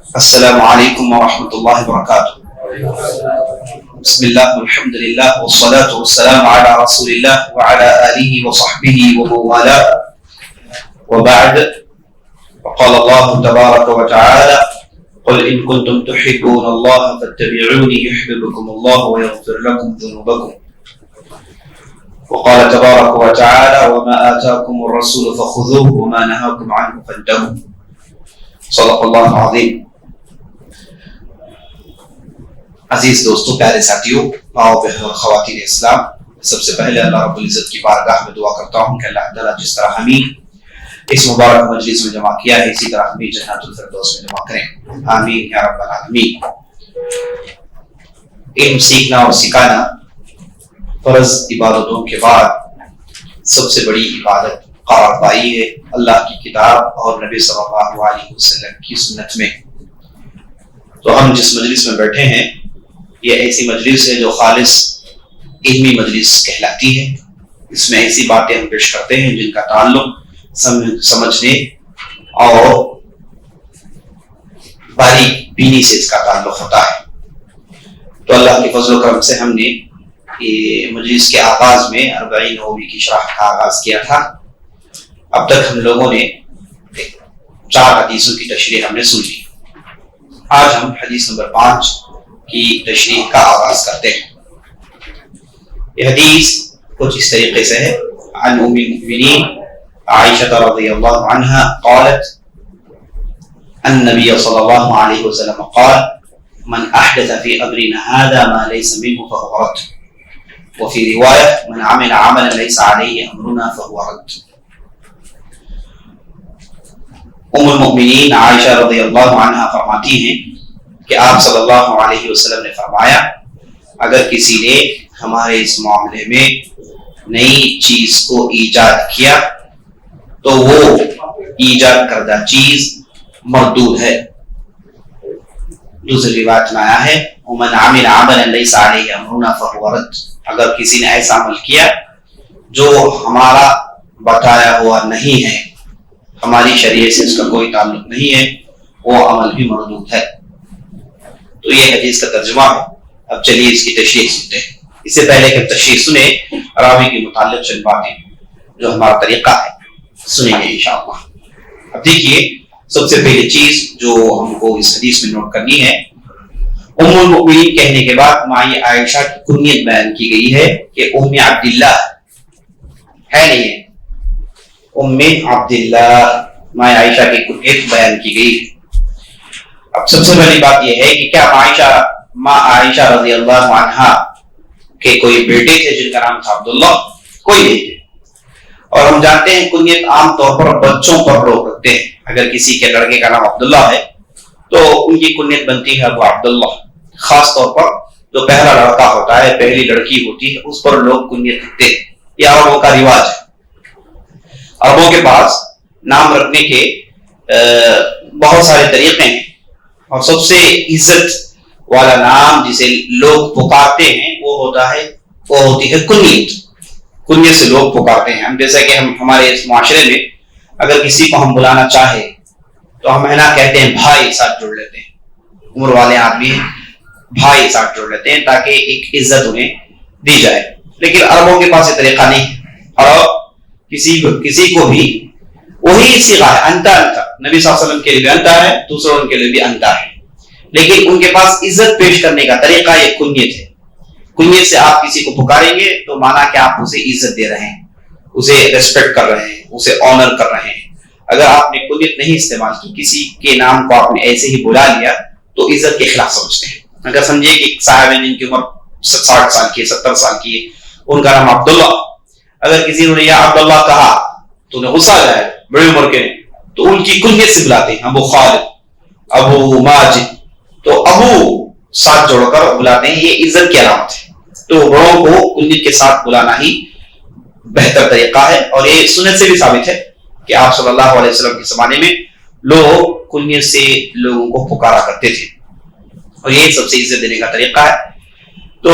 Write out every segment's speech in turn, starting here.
السلام علیکم ورحمۃ اللہ وبرکاتہ۔ بسم اللہ والحمد للہ والصلاة والسلام علی رسول اللہ وعلی آلہ وصحبہ ومن والاه وبعد، وقال اللہ تبارک وتعالی قل ان کنتم تحبون اللہ فاتبعونی یحببکم اللہ ویغفر لکم ذنوبکم، وقال تبارک وتعالی وما آتاکم الرسول فخذوه وما نهاکم عنه فانتهوا، صدق اللہ العظیم۔ عزیز دوستوں، پیارے ساتھیوں، ماؤں بہنوں اور خواتین اسلام، سب سے پہلے اللہ رب العزت کی بارگاہ میں دعا کرتا ہوں کہ اللہ تعالیٰ جس طرح ہمیں اس مبارک مجلس میں جمع کیا ہے، اسی طرح ہمیں جنت الفردوس میں جمع کریں، آمین یا رب العالمین۔ علم سیکھنا اور سکھانا فرض عبادتوں کے بعد سب سے بڑی عبادت قرار پائی ہے اللہ کی کتاب اور نبی صلی اللہ علیہ وسلم کی سنت میں۔ تو ہم جس مجلس میں بیٹھے ہیں یہ ایسی مجلس ہے جو خالص علمی مجلس کہلاتی ہے۔ اس میں ایسی باتیں ہم پیش کرتے ہیں جن کا تعلق سمجھنے اور باریک بینی سے اس کا تعلق ہوتا ہے۔ تو اللہ کے فضل و کرم سے ہم نے یہ مجلس کے آغاز میں 40 نووی کی شرح کا آغاز کیا تھا۔ اب تک ہم لوگوں نے 4 حدیثوں کی تشریح ہم نے سن لی۔ آج ہم حدیث نمبر 5 کی تشریح کا آغاز کرتے ہیں۔ یہ حدیث کچھ اس طریقے سے ہے، عن ام المؤمنین عائشہ رضی اللہ عنہا قالت النبی صلی اللہ علیہ وسلم قال من احدث في امرنا هذا ما ليس منه فهو رد، وفي رواية من عمل عملا ليس عليه امرنا فهو رد۔ ام المؤمنین عائشہ رضی اللہ عنہا فرماتی ہیں کہ آپ صلی اللہ علیہ وسلم نے فرمایا اگر کسی نے ہمارے اس معاملے میں نئی چیز کو ایجاد کیا تو وہ ایجاد کردہ چیز مردود ہے۔ دوسری روایت میں آیا ہے ومن عمل عملا ليس عليه امرنا فهو رد، اگر کسی نے ایسا عمل کیا جو ہمارا بتایا ہوا نہیں ہے، ہماری شریعت سے اس کا کوئی تعلق نہیں ہے، وہ عمل بھی مردود ہے۔ تو یہ حدیث کا ترجمہ ہے۔ اب چلیے اس کی تشریح سنتے ہیں۔ اس سے پہلے کہ تشریح سنیں، راوی کے متعلق چند باتیں جو ہمارا طریقہ ہے سنیں گے انشاءاللہ۔ اب دیکھیے، سب سے پہلی چیز جو ہم کو اس حدیث میں نوٹ کرنی ہے، ام المؤمنین کہنے کے بعد مائی عائشہ کی کنیت بیان کی گئی ہے کہ ام عبداللہ ہے، نہیں ہے، ام عبداللہ مائی عائشہ کی کنیت بیان کی گئی ہے۔ اب سب سے پہلی بات یہ ہے کہ کیا ماں عائشہ رضی اللہ عنہا کے کوئی بیٹے تھے جن کا نام تھا عبداللہ؟ کوئی نہیں تھے۔ اور ہم جانتے ہیں کنیت عام طور پر بچوں پر لوگ رکھتے ہیں۔ اگر کسی کے لڑکے کا نام عبداللہ ہے تو ان کی کنیت بنتی ہے ابو عبداللہ۔ خاص طور پر جو پہلا لڑکا ہوتا ہے، پہلی لڑکی ہوتی ہے، اس پر لوگ کنیت رکھتے ہیں، یہ عربوں کا رواج ہے۔ عربوں کے پاس نام رکھنے کے بہت سارے طریقے ہیں، اور سب سے عزت والا نام جسے لوگ پکارتے ہیں وہ ہوتی ہے کنیت۔ کنیت سے لوگ پکارتے ہیں۔ ہم جیسا کہ ہمارے اس معاشرے میں اگر کسی کو ہم بلانا چاہے تو ہم نا کہتے ہیں بھائی ساتھ جوڑ لیتے ہیں، عمر والے آدمی ہیں، بھائی ساتھ جوڑ لیتے ہیں تاکہ ایک عزت انہیں دی جائے۔ لیکن عربوں کے پاس یہ طریقہ نہیں ہے، اور کسی کو بھی وہی صیغہ ہے، انتا انتا، نبی صلی اللہ علیہ وسلم کے لیے بھی انتا ہے، دوسروں کے لیے بھی انتا ہے، لیکن ان کے پاس عزت پیش کرنے کا طریقہ یہ کنیت ہے۔ کنیت سے آپ کسی کو پکاریں گے تو مانا کہ آپ اسے عزت دے رہے ہیں، اسے ریسپیکٹ کر رہے ہیں، اسے آنر کر رہے ہیں۔ اگر آپ نے کنیت نہیں استعمال کی، کسی کے نام کو آپ نے ایسے ہی بلا لیا تو عزت کے خلاف سمجھتے ہیں۔ اگر سمجھیے کہ صاحب جن کی عمر 60 سال کی ہے، 70 سال کی ہے، ان کا نام عبداللہ، اگر کسی نے یا عبداللہ کہا تو انہیں غصہ آ جائے، بڑی عمر کے تو ان کی کنیت سے بلاتے ہیں، ابو خالد، ابو ماجد، تو ابو ساتھ جوڑ کر بلاتے ہیں، یہ عزت کی علامت ہے۔ تو بڑوں کو کنیت کے ساتھ بلانا ہی بہتر طریقہ ہے، اور یہ سنت سے بھی ثابت ہے کہ آپ صلی اللہ علیہ وسلم کے زمانے میں لوگ کنیت سے لوگوں کو پکارا کرتے تھے، اور یہ سب سے عزت دینے کا طریقہ ہے۔ تو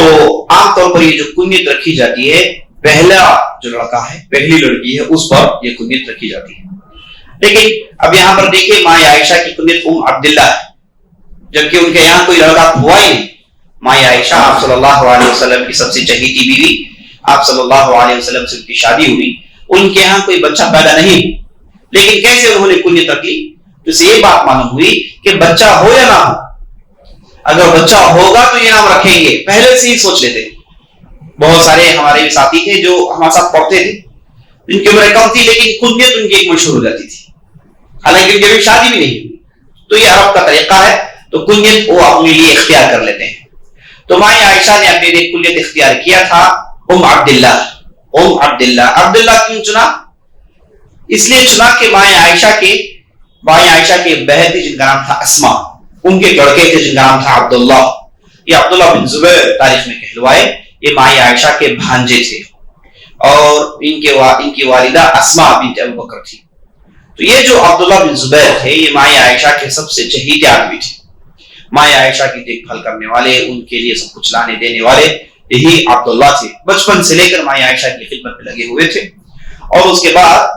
عام طور پر یہ جو کنیت رکھی جاتی ہے، پہلا جو لڑکا ہے، پہلی لڑکی ہے، اس پر یہ کنیت رکھی جاتی ہے۔ لیکن اب یہاں پر دیکھیں، ماں عائشہ کی کنیت ام عبداللہ ہے، جبکہ ان کے یہاں کوئی لڑکا ہوا ہی نہیں. ماں عائشہ آپ صلی اللہ علیہ وسلم کی سب سے چہیتی بیوی, آپ صلی اللہ علیہ وسلم سے ان کی شادی ہوئی, ان کے یہاں کوئی بچہ پیدا نہیں, لیکن کیسے انہوں نے کنیت رکھی؟ تو اس سے یہ بات معلوم ہوئی کہ بچہ ہو یا نہ ہو, اگر بچہ ہوگا تو یہ نام رکھیں گے, پہلے سے ہی سوچ لیتے. بہت سارے ہمارے بھی ساتھی تھے جو ہمارے ساتھ پڑھتے تھے, ان کی عمر کم تھی لیکن کنیت ان کی ایک مشہور ہو جاتی تھی, حالانکہ ان کی ابھی شادی بھی نہیں. تو یہ عرب کا طریقہ ہے, تو کنیت وہ اپنے لیے اختیار کر لیتے ہیں. تو ماں عائشہ نے اپنے لیے کنیت اختیار کیا تھا ام عبداللہ. ام عبداللہ, عبداللہ کیوں چنا؟ اس لیے چنا کہ ماں عائشہ کے بہن تھی جن کا نام تھا اسما, ان کے لڑکے تھے جن کا نام تھا عبداللہ. یہ عبداللہ بن زبیر تاریخ میں کہلوائے, یہ ماں عائشہ کے بھانجے تھے, اور ان کی والدہ اسما بنت ابو بکر تھی. تو یہ جو عبداللہ بن زبیر تھے, یہ ماں عائشہ کے سب سے چہیتے آدمی تھے. ماں عائشہ کی دیکھ بھال کرنے والے, ان کے لیے سب کچھ لانے دینے والے یہی عبداللہ تھے. بچپن سے لے کر ماں عائشہ کی خدمت میں لگے ہوئے تھے, اور اس کے بعد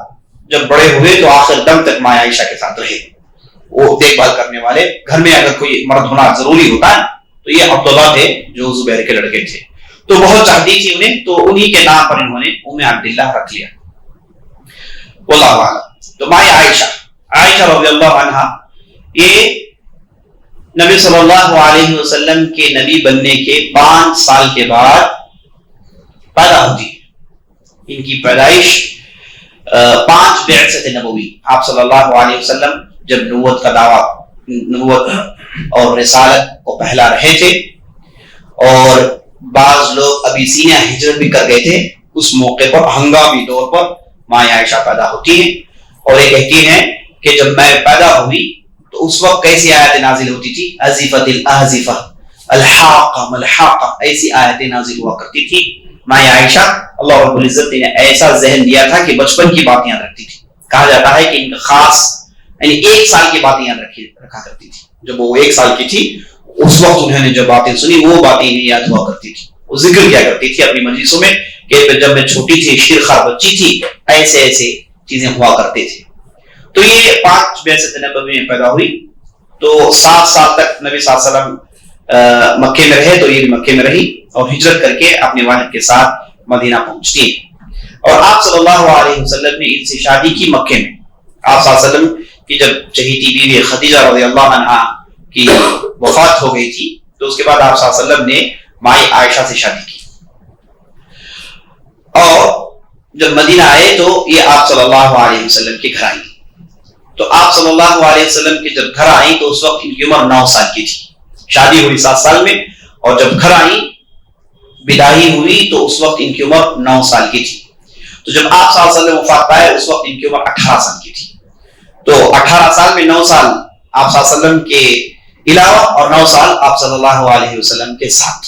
جب بڑے ہوئے تو آخر دم تک ماں عائشہ کے ساتھ رہے. وہ دیکھ بھال کرنے والے, گھر میں اگر کوئی مرد ہونا ضروری ہوتا ہے تو یہ عبداللہ تھے جو زبیر کے لڑکے تھے. تو بہت چاہتی تھی انہیں, تو انہی کے نام پر انہوں نے ام عبداللہ رکھ لیا. واللہ اعلم. تو ماں عائشہ رضی اللہ عنہا یہ نبی صلی اللہ علیہ وسلم کے نبی بننے کے 5 سال کے بعد پیدا ہوتی ہے. ان کی پیدائش 5 بعثت نبوی, آپ صلی اللہ علیہ وسلم جب نبوت کا دعویٰ, نبوت اور رسالت کو پہلا رہے تھے, اور بعض لوگ ابیسینیا ہجرت بھی کر گئے تھے, اس موقع پر ہنگامی طور پر ماں عائشہ پیدا ہوتی ہیں, اور یہ کہتی ہیں کہ جب میں پیدا ہوئی تو اس وقت کیسی آیتیں نازل ہوتی تھی؟ ازفت الاحزفہ, الحاقہ ملحاقہ, ایسی آیتیں نازل ہوا کرتی تھی. ماں عائشہ اللہ رب العزت نے ایسا ذہن دیا تھا کہ بچپن کی باتیں یاد رکھتی تھی. کہا جاتا ہے کہ ان کا خاص یعنی 1 سال کی باتیں یاد رکھا کرتی تھی. جب وہ 1 سال کی تھی اس وقت انہوں نے جو باتیں سنی وہ باتیں انہیں یاد ہوا کرتی تھی. وہ ذکر کیا کرتی تھی اپنی مجلسوں میں کہ جب میں چھوٹی تھی, شیرخوار بچی تھی, ایسے ایسے چیزیں ہوا کرتے تھے. تو یہ 5 بعثت نبوی میں پیدا ہوئی, تو 7 سال تک نبی صلی اللہ علیہ وسلم مکے میں رہے, تو یہ بھی مکے میں رہی, اور ہجرت کر کے اپنے والد کے ساتھ مدینہ پہنچتی ہے. اور آپ صلی اللہ علیہ وسلم نے ان سے شادی کی مکے میں. آپ صلی اللہ علیہ وسلم کی جب چہیتی بیوی خدیجہ رضی اللہ عنہا کی وفات ہو گئی تھی, تو اس کے بعد آپ صلی اللہ علیہ وسلم نے ماں عائشہ سے شادی کی, اور جب مدینہ آئے تو یہ آپ صلی اللہ علیہ وسلم کے گھر آئی. تو آپ صلی اللہ علیہ وسلم کے جب گھر آئیں تو اس وقت ان کی عمر 9 سال کی تھی. شادی ہوئی 7 سال میں, اور جب گھر آئیں بدائی ہوئی تو اس وقت ان کی عمر 9 سال کی تھی. تو جب آپ صلی اللہ علیہ وسلم وفات پائے اس وقت ان کی عمر 18 سال کی تھی. تو 18 سال میں 9 سال آپ صلی اللہ علیہ وسلم کے علاوہ, اور 9 سال آپ صلی اللہ علیہ وسلم کے ساتھ.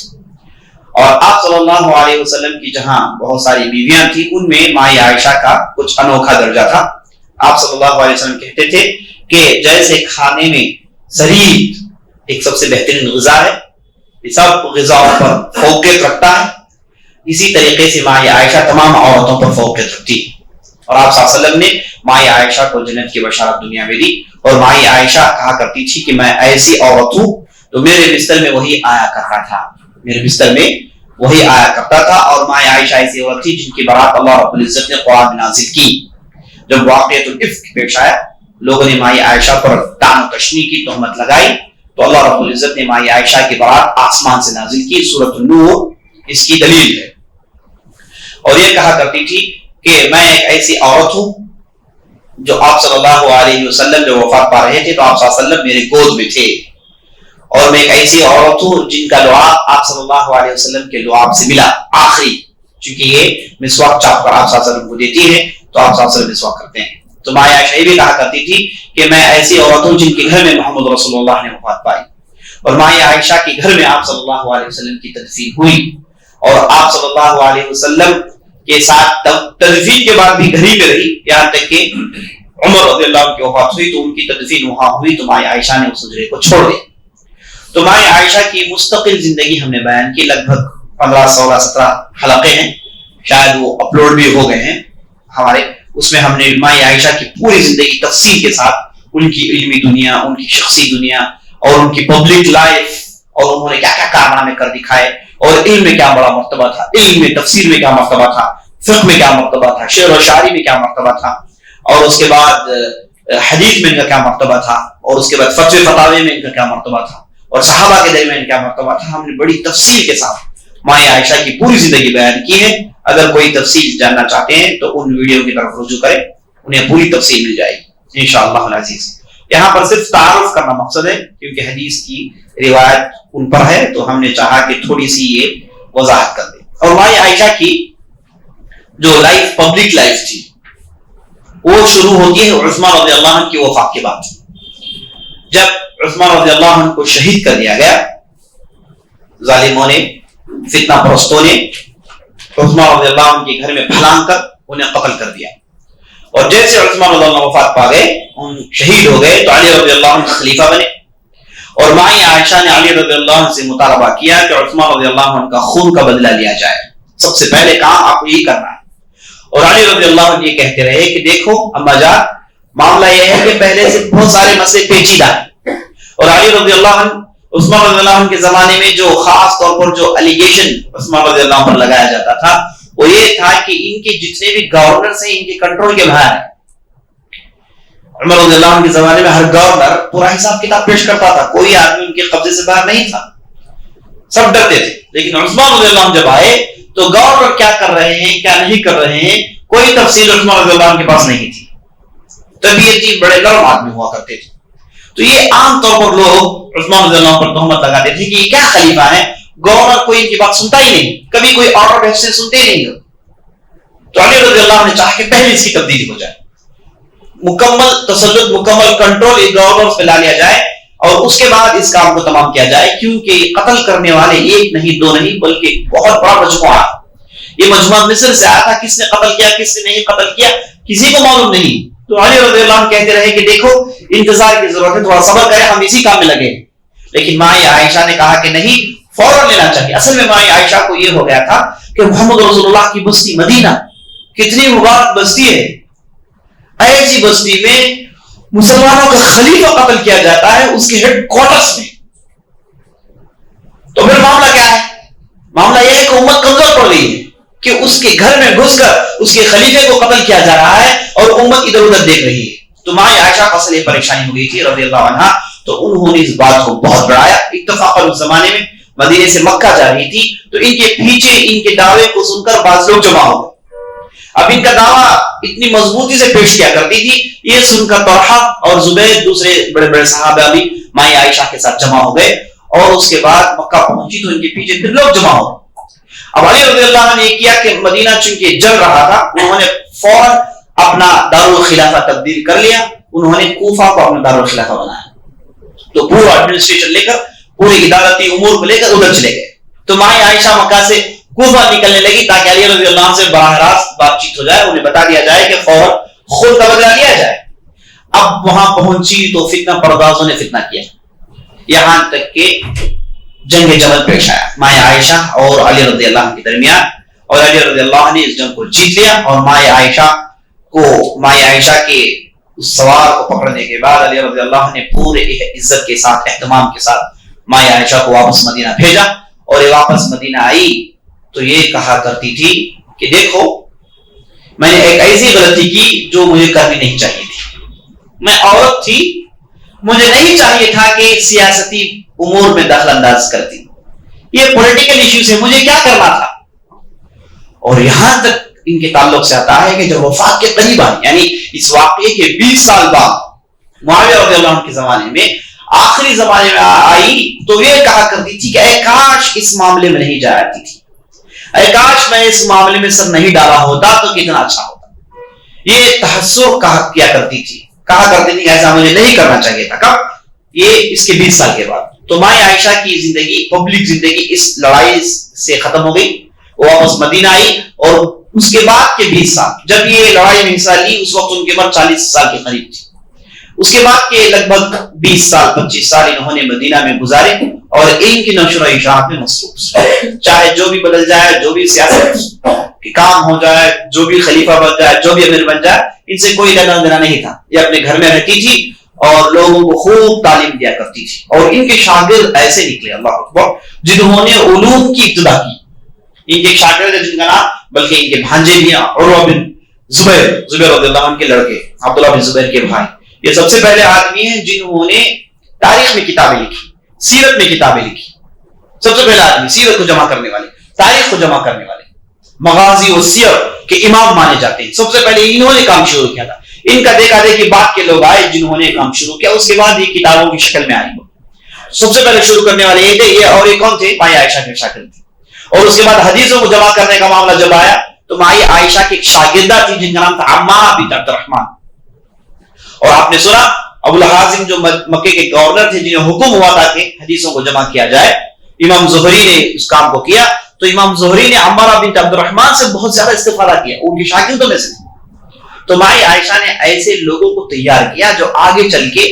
اور آپ صلی اللہ علیہ وسلم کی جہاں بہت ساری بیویاں تھیں, ان میں ماں عائشہ کا کچھ انوکھا درجہ تھا. آپ صلی اللہ علیہ وسلم کہتے تھے کہ جیسے کھانے میں سرید ایک سب سے بہترین غذا ہے, یہ سب غذاؤں پر فوقیت رکھتا ہے, اسی طریقے سے ماں عائشہ تمام عورتوں پر فوقیت رکھتی ہے. اور آپ صلی اللہ علیہ وسلم نے ماں عائشہ کو جنت کی بشارت دنیا میں دی. اور ماں عائشہ کہا کرتی تھی کہ میں ایسی عورت ہوں تو میرے بستر میں وہی آیا کرتا تھا, میرے بستر میں وہی آیا کرتا تھا. اور ماں عائشہ ایسی عورت تھی جن کی برات اللہ رب العزت نے قرآن میں نازل کی. جب واقعۃ الافک پیش آیا, لوگوں نے ماں عائشہ پر طعن و تشنیع کی تہمت لگائی, تو اللہ رب العزت نے ماں عائشہ کی برات آسمان سے نازل کی. سورۃ النور اس کی دلیل ہے. اور یہ کہا کرتی تھی کہ میں ایک ایسی عورت ہوں جو آپ صلی اللہ علیہ وسلم جو وفات پا رہے تھے تو آپ صلی اللہ علیہ وسلم میرے گود میں تھے, اور میں ایک ایسی عورت ہوں جن کا لعاب آپ صلی اللہ علیہ وسلم کے لعاب سے ملا آخری, چونکہ یہ مسواک چاپ کر آپ صلی اللہ علیہ وسلم کو دیتی ہے تو آپ صلی اللہ علیہ وسلم مسواک کرتے ہیں. تو ماں عائشہ یہ بھی کہا کرتی تھی کہ میں ایسی عورت ہوں جن کے گھر میں محمد رسول اللہ نے وفات پائی. اور ماں عائشہ کے گھر میں آپ صلی اللہ علیہ وسلم کی تدفین ہوئی, اور آپ صلی اللہ علیہ وسلم کے ساتھ تدفین کے بعد بھی گھر ہی میں رہی, یہاں تک کہ عمر رضی اللہ عنہ کی وفات ہوئی تو ان کی تدفین وہاں ہوئی, تو ماں عائشہ نے اس حجرے کو چھوڑ دیا. تو ماں عائشہ کی مستقل زندگی ہم نے بیان کی, لگ بھگ 15 16 17 حلقے ہیں, شاید وہ اپلوڈ بھی ہو گئے ہیں ہمارے. اس میں ہم نے ماں عائشہ کی پوری زندگی تفصیل کے ساتھ ان کی علمی دنیا, ان کی شخصی دنیا, اور ان کی پبلک لائف اور انہوں نے کیا کیا کارنامے کر دکھائے اور علم میں کیا بڑا مرتبہ تھا, علم میں تفسیر میں کیا مرتبہ تھا, فقہ میں کیا مرتبہ تھا, شعر و شاعری میں کیا مرتبہ تھا, اور اس کے بعد حدیث میں ان کا کیا مرتبہ تھا, اور اس کے بعد فتوے فتاوے میں ان کا کیا مرتبہ تھا, اور صحابہ کے درمیان کیا مرتبہ تھا. ہم نے بڑی تفصیل کے ساتھ مائیں عائشہ کی پوری زندگی بیان کی ہے. اگر کوئی تفصیل جاننا چاہتے ہیں تو ان ویڈیو کی طرف رجوع کریں, انہیں پوری تفصیل مل جائے گی انشاءاللہ العزیز. یہاں پر صرف تعارف کرنا مقصد ہے کیونکہ حدیث کی روایت ان پر ہے تو ہم نے چاہا کہ تھوڑی سی یہ وضاحت کر دیں. اور مائیں عائشہ کی جو لائف پبلک لائف تھی وہ شروع ہوتی ہے عثمان رضی اللہ عنہ کی وفات کے بعد. جب عثمان رضی اللہ عنہ کو شہید کر دیا گیا ظالموں نے, فتنہ پرستوں نے عثمان رضی اللہ عنہ کے گھر میں پھلانگ کر انہیں قتل کر دیا, اور جیسے عثمان رضی اللہ عنہ وفات پا گئے, ان شہید ہو گئے, تو علی رضی اللہ عنہ خلیفہ بنے. اور مائیں عائشہ نے علی رضی اللہ عنہ سے مطالبہ کیا کہ عثمان رضی اللہ عنہ کا خون کا بدلہ لیا جائے, سب سے پہلے کام آپ کو یہی کرنا ہے. اور علی رضی اللہ عنہ یہ کہتے رہے کہ دیکھو اما جان, معاملہ یہ ہے کہ پہلے سے بہت سارے مسئلے پیچیدہ ہیں, اور علی رضی اللہ عنہ عثمان رضی اللہ عنہ کے زمانے میں جو خاص طور پر جو الیگیشن عثمان رضی اللہ عنہ پر لگایا جاتا تھا وہ یہ تھا کہ ان کے جتنے بھی گورنرز ہیں ان کے کنٹرول کے باہر ہیں. عمر رضی اللہ عنہ کے زمانے میں ہر گورنر پورا حساب کتاب پیش کرتا تھا, کوئی آدمی ان کے قبضے سے باہر نہیں تھا, سب ڈرتے تھے. لیکن عثمان رضی اللہ عنہ جب آئے تو گورنر کیا کر رہے ہیں کیا نہیں کر رہے ہیں کوئی تفصیل عثمان رضی اللہ عنہ کے پاس نہیں تھی. طبیعتی بڑے نرم آدمی ہوا کرتے تھے, تو یہ عام طور پر لوگ عثمان رضی اللہ عنہ پر تہمت لگاتے تھے کہ یہ کیا خلیفہ ہے, گورنر کوئی ان کی بات سنتا ہی نہیں, کبھی کوئی آرڈر ایسے سنتے ہی نہیں. تو علی رضی اللہ عنہ نے چاہا کہ پہلے اس کی تبدیلی ہو جائے, مکمل تسلط مکمل کنٹرول اس گورنر پہ لا لیا جائے اور اس کے بعد اس کام کو تمام کیا جائے, کیونکہ قتل کرنے والے ایک نہیں دو نہیں بلکہ بہت بڑا مجموعہ. یہ مجموعہ مصر سے آیا تھا, کس نے قتل کیا کس نے نہیں قتل کیا کسی کو معلوم نہیں. تو علی رضی اللہ عنہ کہتے رہے کہ دیکھو انتظار کی ضرورت ہے, تھوڑا صبر کریں, ہم اسی کام میں لگے. لیکن مائیں عائشہ نے کہا کہ نہیں, فوراً لینا چاہیے. اصل میں مائیں عائشہ کو یہ ہو گیا تھا کہ محمد رسول اللہ کی بستی مدینہ کتنی مبارک بستی ہے, ایسی بستی میں مسلمانوں کا خلیفہ قتل کیا جاتا ہے اس کے ہیڈ کوارٹرز میں. تو پھر معاملہ کیا ہے, معاملہ یہ ہے کہ امت کمزور پڑ رہی ہے کہ اس کے گھر میں گھس کر اس کے خلیفے کو قتل کیا جا رہا ہے اور امت ادھر ادھر دیکھ رہی ہے. تو مائیں عائشہ کو اصل یہ پریشانی ہو گئی تھی رضی اللہ عنہا, تو انہوں نے اس بات کو بہت بڑھایا. اتفاقاً اس زمانے میں مدینے سے مکہ جا رہی تھی تو ان کے پیچھے ان کے دعوے کو سن کر بعض لوگ جمع ہو گئے. اب ان کا دعویٰ اتنی مضبوطی سے پیش کیا کرتی تھی, یہ سن کر طلحہ اور زبیر دوسرے بڑے بڑے صحابہ بھی مائیں عائشہ کے ساتھ جمع ہو گئے, اور اس کے بعد مکہ پہنچی تو ان کے پیچھے پھر لوگ جمع ہو گئے. اب علی رضی اللہ عنہ نے یہ کیا کہ مدینہ چونکہ جل رہا تھا, انہوں نے فوراً اپنا دارالخلافہ تبدیل کر لیا, انہوں نے کوفہ کو اپنا دارالخلافہ بنایا. تو پورا ایڈمنسٹریشن لے کر پوری ادارتی امور کو لے کر ادھر چلے گئے. تو مائیں عائشہ مکہ سے کوفہ نکلنے لگی تاکہ علی رضی اللہ عنہ سے براہ راست بات چیت ہو جائے, انہیں بتا دیا جائے کہ فوراً خود کا بدلہ لیا جائے. اب وہاں پہنچی تو فتنہ پردازوں نے فتنہ کیا, یہاں تک کہ جنگ جمل پیش آیا مائیں عائشہ اور علی رضی اللہ عنہ کے درمیان, اور علی رضی اللہ عنہ نے اس جنگ کو جیت لیا. اور مائیں عائشہ کے اس سوار کو پکڑنے کے بعد علی رضی اللہ عنہ نے پورے عزت کے ساتھ اہتمام کے ساتھ مائیں عائشہ کو واپس مدینہ بھیجا. اور یہ واپس مدینہ آئی تو یہ کہا کرتی تھی کہ دیکھو میں نے ایک ایسی غلطی کی جو مجھے کرنی نہیں چاہیے تھی. میں عورت تھی, مجھے نہیں چاہیے تھا کہ سیاسی امور میں دخل انداز کرتی, یہ پولیٹیکل ایشو سے مجھے کیا کرنا تھا. اور یہاں تک ان کے تعلق سے آتا ہے کہ جب وفات کے قریب آئی, یعنی اس واقعے کے 20 سال بعد معاویہ رضی اللہ عنہ کے زمانے میں آخری زمانے میں آئی تو یہ کہا کرتی تھی کہ اے کاش اس معاملے میں نہیں جا رہی تھی, اے کاش میں اس معاملے میں سر نہیں ڈالا ہوتا تو کتنا اچھا ہوتا. یہ تحسر کیا کرتی تھی, کہا کرتی تھی کہ ایسا مجھے نہیں کرنا چاہیے تھا. کب؟ یہ اس کے 20 سال کے بعد. تو مائیں عائشہ کی زندگی, پبلک زندگی اس لڑائی سے ختم ہو گئی, وہ واپس مدینہ آئی. اور اس کے بعد کے 20 سال جب یہ لڑائی میں حصہ لی اس وقت ان کی عمر 40 سال کے قریب تھی. اس کے بعد کے لگ بھگ 20 سال 25 سال انہوں نے مدینہ میں گزارے اور ان کی نشر و اشاعت میں مصروف. چاہے جو بھی بدل جائے, جو بھی سیاست کے کام ہو جائے, جو بھی خلیفہ بن جائے, جو بھی امیر بن جائے, ان سے کوئی لینا دینا نہیں تھا. یہ اپنے گھر میں رہتی تھی اور لوگوں کو خوب تعلیم دیا کرتی تھی، اور ان کے شاگرد ایسے نکلے اللہ اکبر جنہوں نے علوم کی ابتدا کی. ان کے شاگرد جن کا نام بلکہ ان کے بھانجے بھی ہیں، عروہ بن زبیر رضی اللہ عنہ کے لڑکے عبداللہ بن زبیر کے بھائی، یہ سب سے پہلے آدمی ہیں جنہوں نے تاریخ میں کتابیں لکھی، سیرت میں کتابیں لکھی. سب سے پہلا آدمی سیرت کو جمع کرنے والے، تاریخ کو جمع کرنے والے، مغازی و سیر کے امام مانے جاتے ہیں. سب سے پہلے انہوں نے کام شروع کیا تھا. ان کا دیکھا دیکھی بعد کے لوگ آئے جنہوں نے کام شروع کیا، اس کے بعد یہ کتابوں کی شکل میں آئی. سب سے پہلے شروع کرنے والے یہ تھے، یہ اور یہ کون تھے؟ مائی عائشہ کے شاگرد تھے. اور اس کے بعد حدیثوں کو جمع کرنے کا معاملہ جب آیا تو مائی عائشہ کی ایک شاگردہ تھی جن کا نام تھا عمارہ بنت عبد الرحمن. اور آپ نے سنا ابو الحازم جو مکے کے گورنر تھے جنہیں حکم ہوا تھا کہ حدیثوں کو جمع کیا جائے، امام زہری نے اس کام کو کیا. تو امام زہری نے عمارہ بنت عبد الرحمن سے بہت زیادہ استفادہ کیا، ان کی شاگردوں میں سے. تو مائی عائشہ نے ایسے لوگوں کو تیار کیا جو آگے چل کے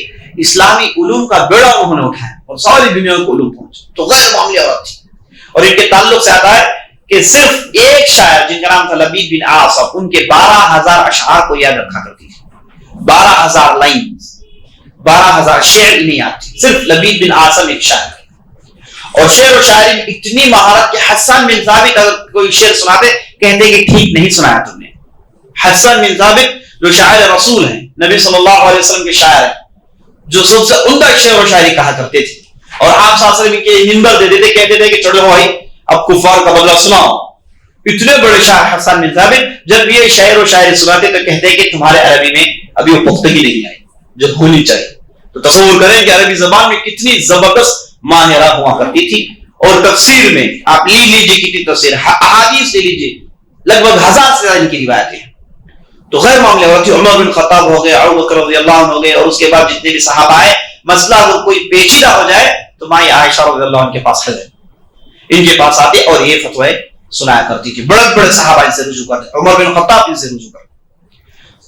اسلامی علوم کا بیڑا انہوں نے اٹھایا اور ساری دنیا کو علوم پہنچے. تو غیر معمولی عورت تھی. اور ان کے تعلق سے آتا ہے کہ صرف ایک شاعر جن کا نام تھا لبید بن عاصم، ان کے 12,000 اشعار کو یاد رکھا کرتی تھی. 12,000 لائنز، 12,000 شعر انہیں یاد تھی. صرف لبید بن عاصم ایک شاعر. اور شعر و شاعری میں اتنی مہارت کہ حسان بن ثابت اگر کوئی شعر سناتے کہتے کہ ٹھیک نہیں سنایا تم نے. حسان بن ثابت جو شاعر رسول ہیں، نبی صلی اللہ علیہ وسلم کے شاعر ہیں، جو سب سے عمدہ شعر و شاعری کہا کرتے تھے. اور آپ صلی اللہ علیہ وسلم کے منبر دیتے تھے، کہتے تھے کہ چلو بھائی اب کفار کا بدلہ سناؤ. اتنے بڑے شاعر حسان بن ثابت جب یہ شعر و شاعری سناتے تو کہتے کہ تمہارے عربی میں ابھی وہ پختگی نہیں آئی جو ہونی چاہیے. تو تصور کریں کہ عربی زبان میں کتنی زبردست ماہرہ ہوا کرتی تھی. اور تفسیر میں آپ لیجیے کتنی تفسیر، احادیث لے لیجیے، لگ بھگ 1000 سے زیادہ ان کی روایتیں ہیں. تو غیر معاملے ہوتی. عمر بن خطاب ہو گئے، ابو بکر رضی اللہ عنہ ہو گئے، اور اس کے بعد جتنے بھی صحابہ آئے، مسئلہ اگر کوئی پیچیدہ ہو جائے تو مائی عائشہ رضی اللہ عنہ کے پاس حضرت ان کے پاس آتے اور یہ فتوے سنایا کرتی تھی. بڑے بڑے صحابہ ان سے رجوع کرتے، عمر بن خطاب ان سے رجوع کرتے.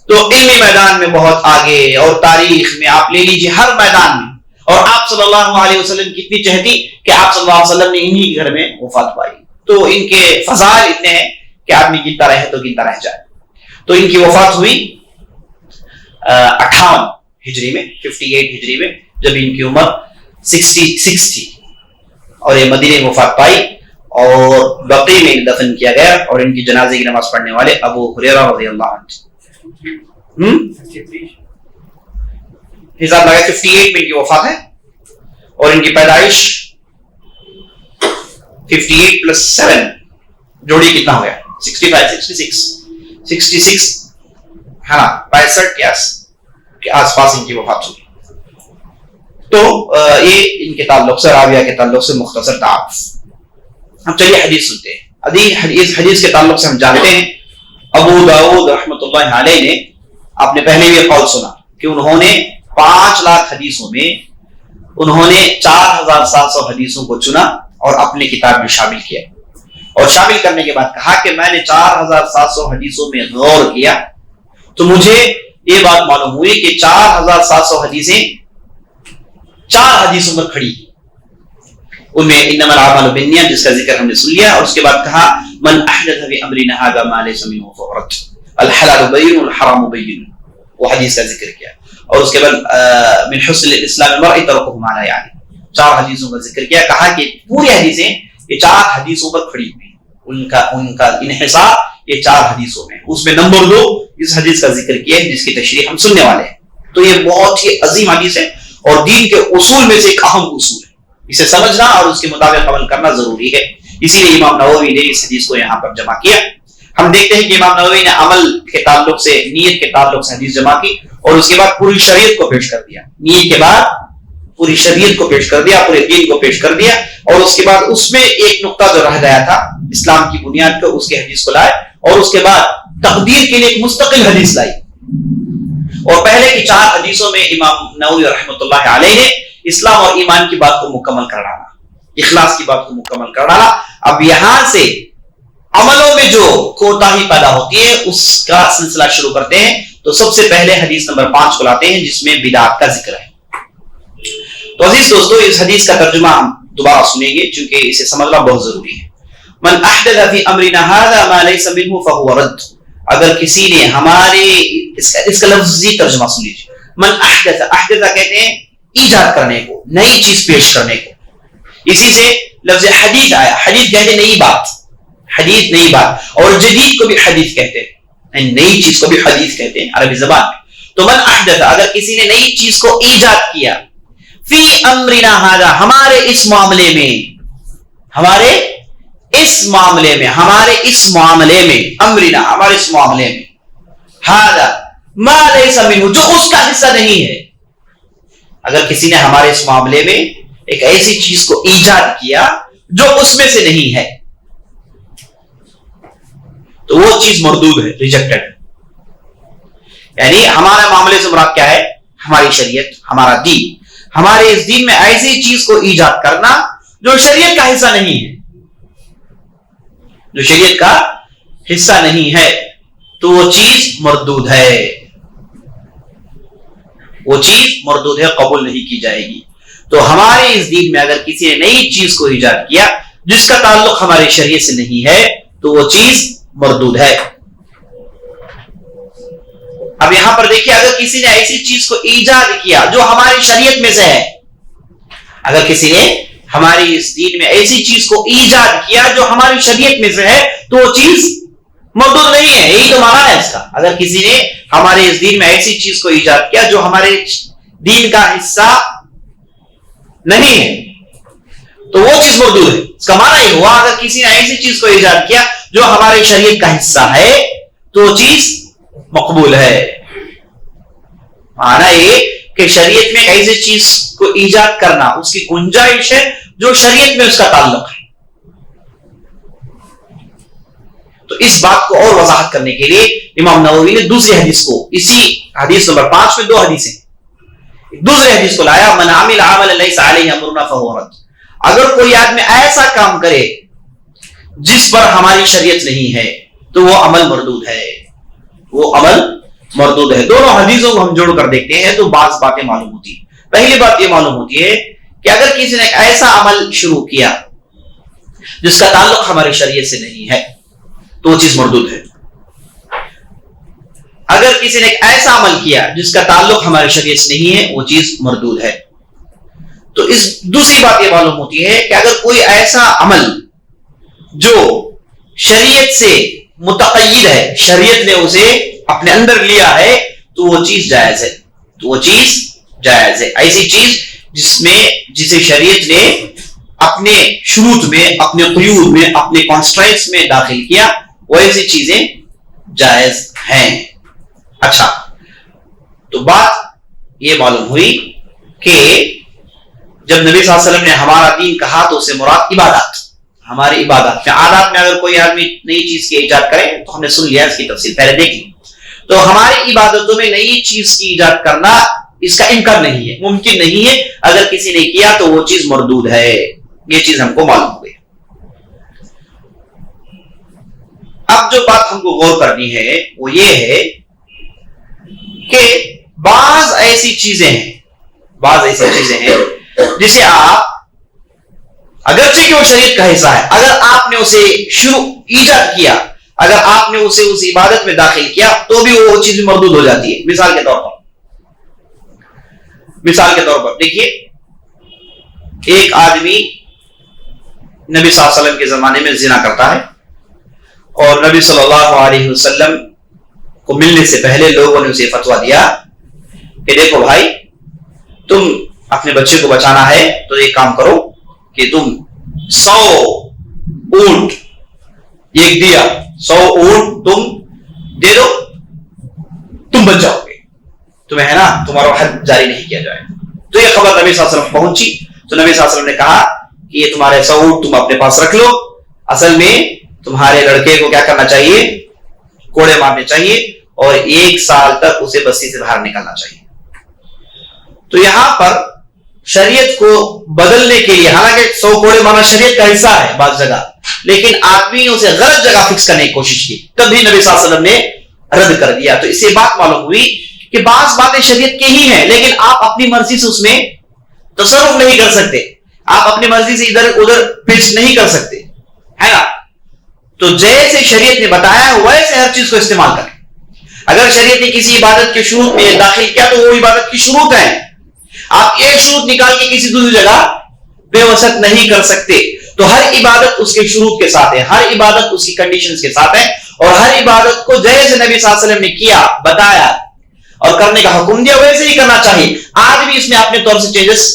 تو علمی میدان میں بہت آگے، اور تاریخ میں آپ لے لیجیے ہر میدان میں. اور آپ صلی اللہ علیہ وسلم کی اتنی چہتی کہ آپ صلی اللہ علیہ وسلم نے انہی گھر میں وفات پائی. تو ان کے فضائل اتنے ہیں کہ آدمی گنتا رہے تو گنتا رہ جائے. تو ان کی وفات ہوئی 58 ہجری میں، 58 ہجری میں، جب ان کی عمر 66 تھی. اور یہ مدینے میں وفات پائی اور بقیع میں دفن کیا گیا. اور ان کی جنازے کی نماز پڑھنے والے ابو ہریرہ رضی اللہ عنہ. حساب لگا 58 میں ان کی وفات ہے، اور ان کی پیدائش 58 + 7 جوڑی کتنا ہو گیا؟ 66 ہاں 65 کے آس پاس ان کی وفات ہوئی. تو یہ ان کے تعلق سے، راویہ کے تعلق سے مختصر تعارف. ہم چلیے حدیث سنتے ہیں. حدیث کے تعلق سے ہم جانتے ہیں ابو داؤد رحمۃ اللہ علیہ نے، آپ نے پہلے بھی قول سنا کہ انہوں نے 5 لاکھ حدیثوں میں انہوں نے 4700 حدیثوں کو چنا اور اپنی کتاب میں شامل کیا. اور شامل کرنے کے بعد کہا کہ میں نے 4700 حدیثوں میں غور کیا تو مجھے یہ بات معلوم ہوئی کہ 4700 حدیثیں 4 حدیثوں پر کھڑی. ان میں انما الاعمال بالنیات جس کا ذکر ہم نے سن لیا. اور اس کے بعد کہا من احدث فی امرنا ھذا ما ليس منه فهو رد، الحلال بین والحرام بین، وہ حدیث کا ذکر کیا. اور اس کے بعد من حسن الاسلام المرء تركه ما لا یعنی، 4 حدیثوں کا ذکر کیا. کہا کہ پوری حدیثیں یہ 4 حدیثوں پر کھڑی ہوئی، ان کا انحصار یہ 4 حدیثوں میں. اس میں نمبر 2 اس حدیث کا ذکر کیا ہے جس کی تشریح ہم سننے والے ہیں. تو یہ بہت ہی عظیم حدیث ہے اور دین کے اصول میں سے ایک اہم اصول ہے. اسے سمجھنا اور اس کے مطابق عمل کرنا ضروری ہے. اسی لیے امام نووی نے اس حدیث کو یہاں پر جمع کیا. ہم دیکھتے ہیں کہ امام نووی نے عمل کے تعلق سے، نیت کے تعلق سے حدیث جمع کی اور اس کے بعد پوری شریعت کو پیش کر دیا. نیت کے بعد پوری شریعت کو پیش کر دیا، پورے دین کو پیش کر دیا. اور اس کے بعد اس میں ایک نقطہ جو رہ گیا تھا اسلام کی بنیاد پر، اس کے حدیث کو لائے. اور اس کے بعد تقدیر کے لیے ایک مستقل حدیث لائی. اور پہلے کی 4 حدیثوں میں امام نووی رحمۃ اللہ علیہ نے اسلام اور ایمان کی بات کو مکمل کر ڈالا، اخلاص کی بات کو مکمل کر ڈالا. اب یہاں سے عملوں میں جو کوتاہی پیدا ہوتی ہے اس کا سلسلہ شروع کرتے ہیں. تو سب سے پہلے حدیث نمبر 5 کو لاتے ہیں جس میں بدعت کا ذکر ہے. تو عزیز دوستو اس حدیث کا ترجمہ ہم دوبارہ سنیں گے چونکہ اسے سمجھنا بہت ضروری ہے. من احدث فی امرنا ھذا ما ليس منه فهو رد. اگر کسی نے ہمارے اس کا لفظی ترجمہ سن لیجیے، من احدث، احدث کہتے ہیں ایجاد کرنے کو، نئی چیز پیش کرنے کو. اسی سے لفظ حدیث آیا. حدیث کہتے ہیں نئی بات، حدیث نئی بات. اور جدید کو بھی حدیث کہتے ہیں، نئی چیز کو بھی حدیث کہتے ہیں عربی زبان میں. تو من احدث، اگر کسی نے نئی چیز کو ایجاد کیا، فی امرنا ھذا، ہمارے اس معاملے میں، ہمارے اس معاملے میں، ہمارے اس معاملے میں، امرنا ہمارے اس معاملے میں، ھذا ما لیس منہ، جو اس کا حصہ نہیں ہے. اگر کسی نے ہمارے اس معاملے میں ایک ایسی چیز کو ایجاد کیا جو اس میں سے نہیں ہے، تو وہ چیز مردود ہے، ریجیکٹڈ. یعنی ہمارے معاملے سے مراد کیا ہے؟ ہماری شریعت، ہمارا دین. ہمارے اس دین میں ایسی چیز کو ایجاد کرنا جو شریعت کا حصہ نہیں ہے، جو شریعت کا حصہ نہیں ہے، تو وہ چیز مردود ہے. وہ چیز مردود ہے، قبول نہیں کی جائے گی. تو ہمارے اس دین میں اگر کسی نے نئی چیز کو ایجاد کیا جس کا تعلق ہماری شریعت سے نہیں ہے تو وہ چیز مردود ہے. اب یہاں پر دیکھیے، اگر کسی نے ایسی چیز کو ایجاد کیا جو ہماری شریعت میں سے ہے، اگر کسی نے ہماری اس دین میں ایسی چیز کو ایجاد کیا جو ہماری شریعت میں سے ہے تو وہ چیز مردود نہیں ہے. یہی تو معنی ہے اس کا. اگر کسی نے ہمارے اس دین میں ایسی چیز کو ایجاد کیا جو ہمارے دین کا حصہ نہیں ہے تو وہ چیز مردود ہے. اس کا معنی یہ ہوا اگر کسی نے ایسی چیز کو ایجاد کیا جو ہمارے شریعت کا حصہ ہے تو وہ چیز مقبول ہے. معنی یہ کہ شریعت میں ایسی چیز کو ایجاد کرنا اس کی گنجائش ہے جو شریعت میں اس کا تعلق ہے. تو اس بات کو اور وضاحت کرنے کے لیے امام نووی نے دوسری حدیث کو، اسی حدیث نمبر 5 میں 2 حدیثیں، دوسری حدیث کو لایا، من عمل عملا لیس علیہ امرنا فہو رد. اگر کوئی آدمی ایسا کام کرے جس پر ہماری شریعت نہیں ہے تو وہ عمل مردود ہے، وہ عمل مردود ہے. دونوں حدیثوں کو ہم جوڑ کر دیکھتے ہیں تو بعض باتیں معلوم ہوتی ہیں. پہلی بات یہ معلوم ہوتی ہے کہ اگر کسی نے ایسا عمل شروع کیا جس کا تعلق ہماری شریعت سے نہیں ہے تو وہ چیز مردود ہے. اگر کسی نے ایسا عمل کیا جس کا تعلق ہماری شریعت سے نہیں ہے وہ چیز مردود ہے. تو اس دوسری بات یہ معلوم ہوتی ہے کہ اگر کوئی ایسا عمل جو شریعت سے متقید ہے، شریعت نے اسے اپنے اندر لیا ہے تو وہ چیز جائز ہے، تو وہ چیز جائز ہے. ایسی چیز جسے شریعت نے اپنے شروط میں، اپنے قیود میں، اپنے کانسٹرینٹس میں داخل کیا، وہ ایسی چیزیں جائز ہیں. اچھا، تو بات یہ معلوم ہوئی کہ جب نبی صلی اللہ علیہ وسلم نے ہمارا دین کہا تو اس سے مراد عبادت، ہماری عبادت میں، عادات میں اگر کوئی آدمی نئی چیز کی ایجاد کرے تو ہم نے سن لیا، اس کی تفصیل پہلے دیکھ لی. تو ہماری عبادتوں میں نئی چیز کی ایجاد کرنا اس کا امکان نہیں ہے، ممکن نہیں ہے. اگر کسی نے کیا تو وہ چیز مردود ہے. یہ چیز ہم کو معلوم ہوئی. اب جو بات ہم کو غور کرنی ہے وہ یہ ہے کہ بعض ایسی چیزیں ہیں جسے آپ، اگرچہ کہ وہ شریعت کا حصہ ہے، اگر آپ نے اسے ایجاد کیا، اگر آپ نے اسے اس عبادت میں داخل کیا تو بھی وہ چیز مردود ہو جاتی ہے. مثال کے طور پر دیکھیے، ایک آدمی نبی صلی اللہ علیہ وسلم کے زمانے میں زنا کرتا ہے اور نبی صلی اللہ علیہ وسلم کو ملنے سے پہلے لوگوں نے اسے فتویٰ دیا کہ دیکھو بھائی، تم اپنے بچے کو بچانا ہے تو ایک کام کرو کہ تم 100 اونٹ، ایک دیا 100 اونٹ تم دے دو، تم بچ جاؤ گے، تمہیں ہے نا تمہارا حد جاری نہیں کیا جائے. تو یہ خبر نبی صلی اللہ علیہ وسلم پہنچی تو نبی صلی اللہ علیہ وسلم نے کہا کہ یہ تمہارے 100 اونٹ تم اپنے پاس رکھ لو، اصل میں تمہارے لڑکے کو کیا کرنا چاہیے؟ کوڑے مارنے چاہیے اور 1 سال تک اسے بستی سے باہر نکلنا چاہیے. تو یہاں پر شریعت کو بدلنے کے لیے، حالانکہ 100 کوڑے مارنا شریعت کا حصہ ہے بعض جگہ، لیکن آدمی نے اسے غلط جگہ فکس کرنے کی کوشش کی، تبھی نبی صلی اللہ علیہ وسلم نے رد کر دیا. تو اس سے بات معلوم ہوئی کہ بعض باتیں شریعت کی ہی ہیں لیکن آپ اپنی مرضی سے اس میں تصرف نہیں کر سکتے، آپ اپنی مرضی سے ادھر ادھر پچ نہیں کر سکتے، ہے نا. تو جیسے شریعت نے بتایا ویسے ہر چیز کو استعمال کریں. اگر شریعت نے کسی عبادت کے شروط میں داخل کیا تو وہ عبادت کی شروط ہیں. آپ ایک شروط نکال کے کسی دوسری جگہ بے وسعت نہیں کر سکتے. تو ہر عبادت اس کے شروط کے ساتھ ہے, ہر عبادت اس کی کنڈیشنز کے ساتھ ہے, اور ہر عبادت کو جیسے نبی صلی اللہ علیہ وسلم نے کیا, بتایا اور کرنے کا حکم دیا ویسے ہی کرنا چاہیے. آج بھی اس میں اپنے طور سے چینجز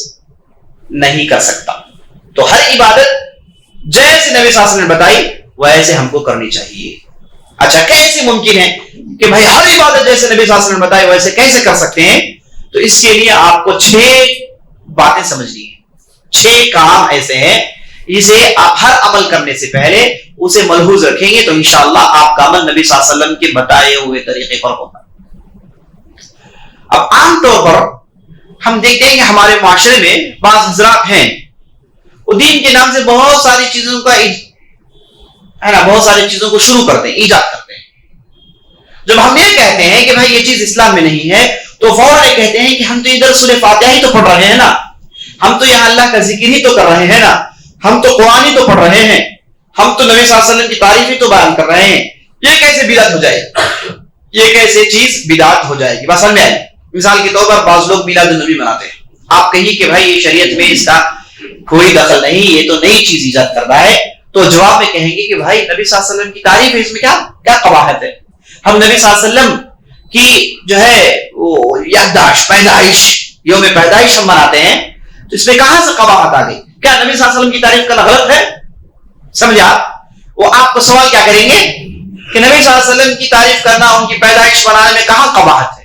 نہیں کر سکتا. تو ہر عبادت جیسے نبی صلی اللہ علیہ وسلم نے بتائی ویسے ہم کو کرنی چاہیے. اچھا, کیسے ممکن ہے کہ بھائی ہر عبادت جیسے نبی صلی اللہ علیہ وسلم نے بتائی ویسے کیسے کر سکتے ہیں؟ تو اس کے لیے آپ کو 6 باتیں سمجھنی ہیں. 6 کام ایسے ہیں جسے آپ ہر عمل کرنے سے پہلے اسے ملحوظ رکھیں گے تو انشاءاللہ آپ کا عمل نبی صلی اللہ علیہ وسلم کے بتائے ہوئے طریقے پر ہوگا. اب عام طور پر ہم دیکھتے ہیں کہ ہمارے معاشرے میں بعض حضرات ہیں وہ دین کے نام سے بہت ساری چیزوں کا ہے نا, بہت ساری چیزوں کو شروع کرتے ہیں, ایجاد کرتے ہیں. جب ہم یہ کہتے ہیں کہ بھائی یہ چیز اسلام میں نہیں ہے تو فوراً یہ کہتے ہیں کہ ہم تو ادھر سورہ فاتحہ ہی تو پڑھ رہے ہیں نا, ہم تو یہاں اللہ کا ذکر ہی تو کر رہے ہیں نا, ہم تو قرآن ہی تو پڑھ رہے ہیں, ہم تو نبی صلی اللہ علیہ وسلم کی تعریف ہی تو بیان کر رہے ہیں, یہ کیسے بدعت ہو جائے گی, یہ کیسے چیز بدعت ہو جائے گی. بس سمجھ میں آئے. مثال کے طور پر بعض لوگ میلاد النبی مناتے ہیں, آپ کہیے کہ بھائی یہ شریعت میں اس کا کوئی دخل نہیں, یہ تو نئی چیز ایجاد کر رہا ہے, تو جواب میں کہیں گے کہ بھائی نبی صلی اللہ علیہ وسلم کی تعریف ہے, اس میں کیا قباحت ہے؟ ہم نبی صلی اللہ علیہ وسلم کی جو ہے وہ یادداشت, پیدائش, یوم پیدائش ہم مناتے ہیں, تو اس میں کہاں سے قباحت آ گئی؟ کیا نبی صلی اللہ علیہ وسلم کی تعریف کرنا غلط ہے؟ سمجھا؟ وہ آپ کو سوال کیا کریں گے کہ نبی صلی اللہ علیہ وسلم کی تعریف کرنا, ان کی پیدائش منانے میں کہاں قباحت ہے؟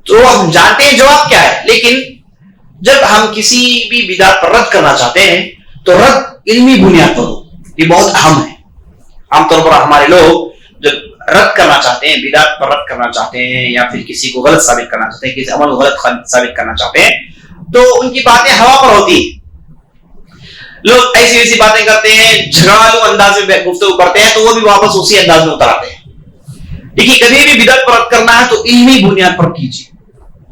تو ہم جانتے ہیں جواب کیا ہے, لیکن جب ہم کسی بھی بدعت پر رد کرنا چاہتے ہیں تو رد علمی بنیاد پر ہو, یہ بہت اہم ہے. عام طور پر ہمارے لوگ جب رد کرنا چاہتے ہیں, بدعت پر رد کرنا چاہتے ہیں, یا پھر کسی کو غلط ثابت کرنا چاہتے ہیں, کسی عمل کو غلط ثابت کرنا چاہتے ہیں, تو ان کی باتیں ہوا پر ہوتی ہیں. لوگ ایسی ایسی باتیں کرتے ہیں, جھگڑالو انداز میں گفتگو کرتے ہیں, تو وہ بھی واپس اسی انداز میں اتر آتے ہیں. دیکھیے, کبھی بھی بدعت پر رد کرنا ہے تو علمی بنیاد پر کیجیے,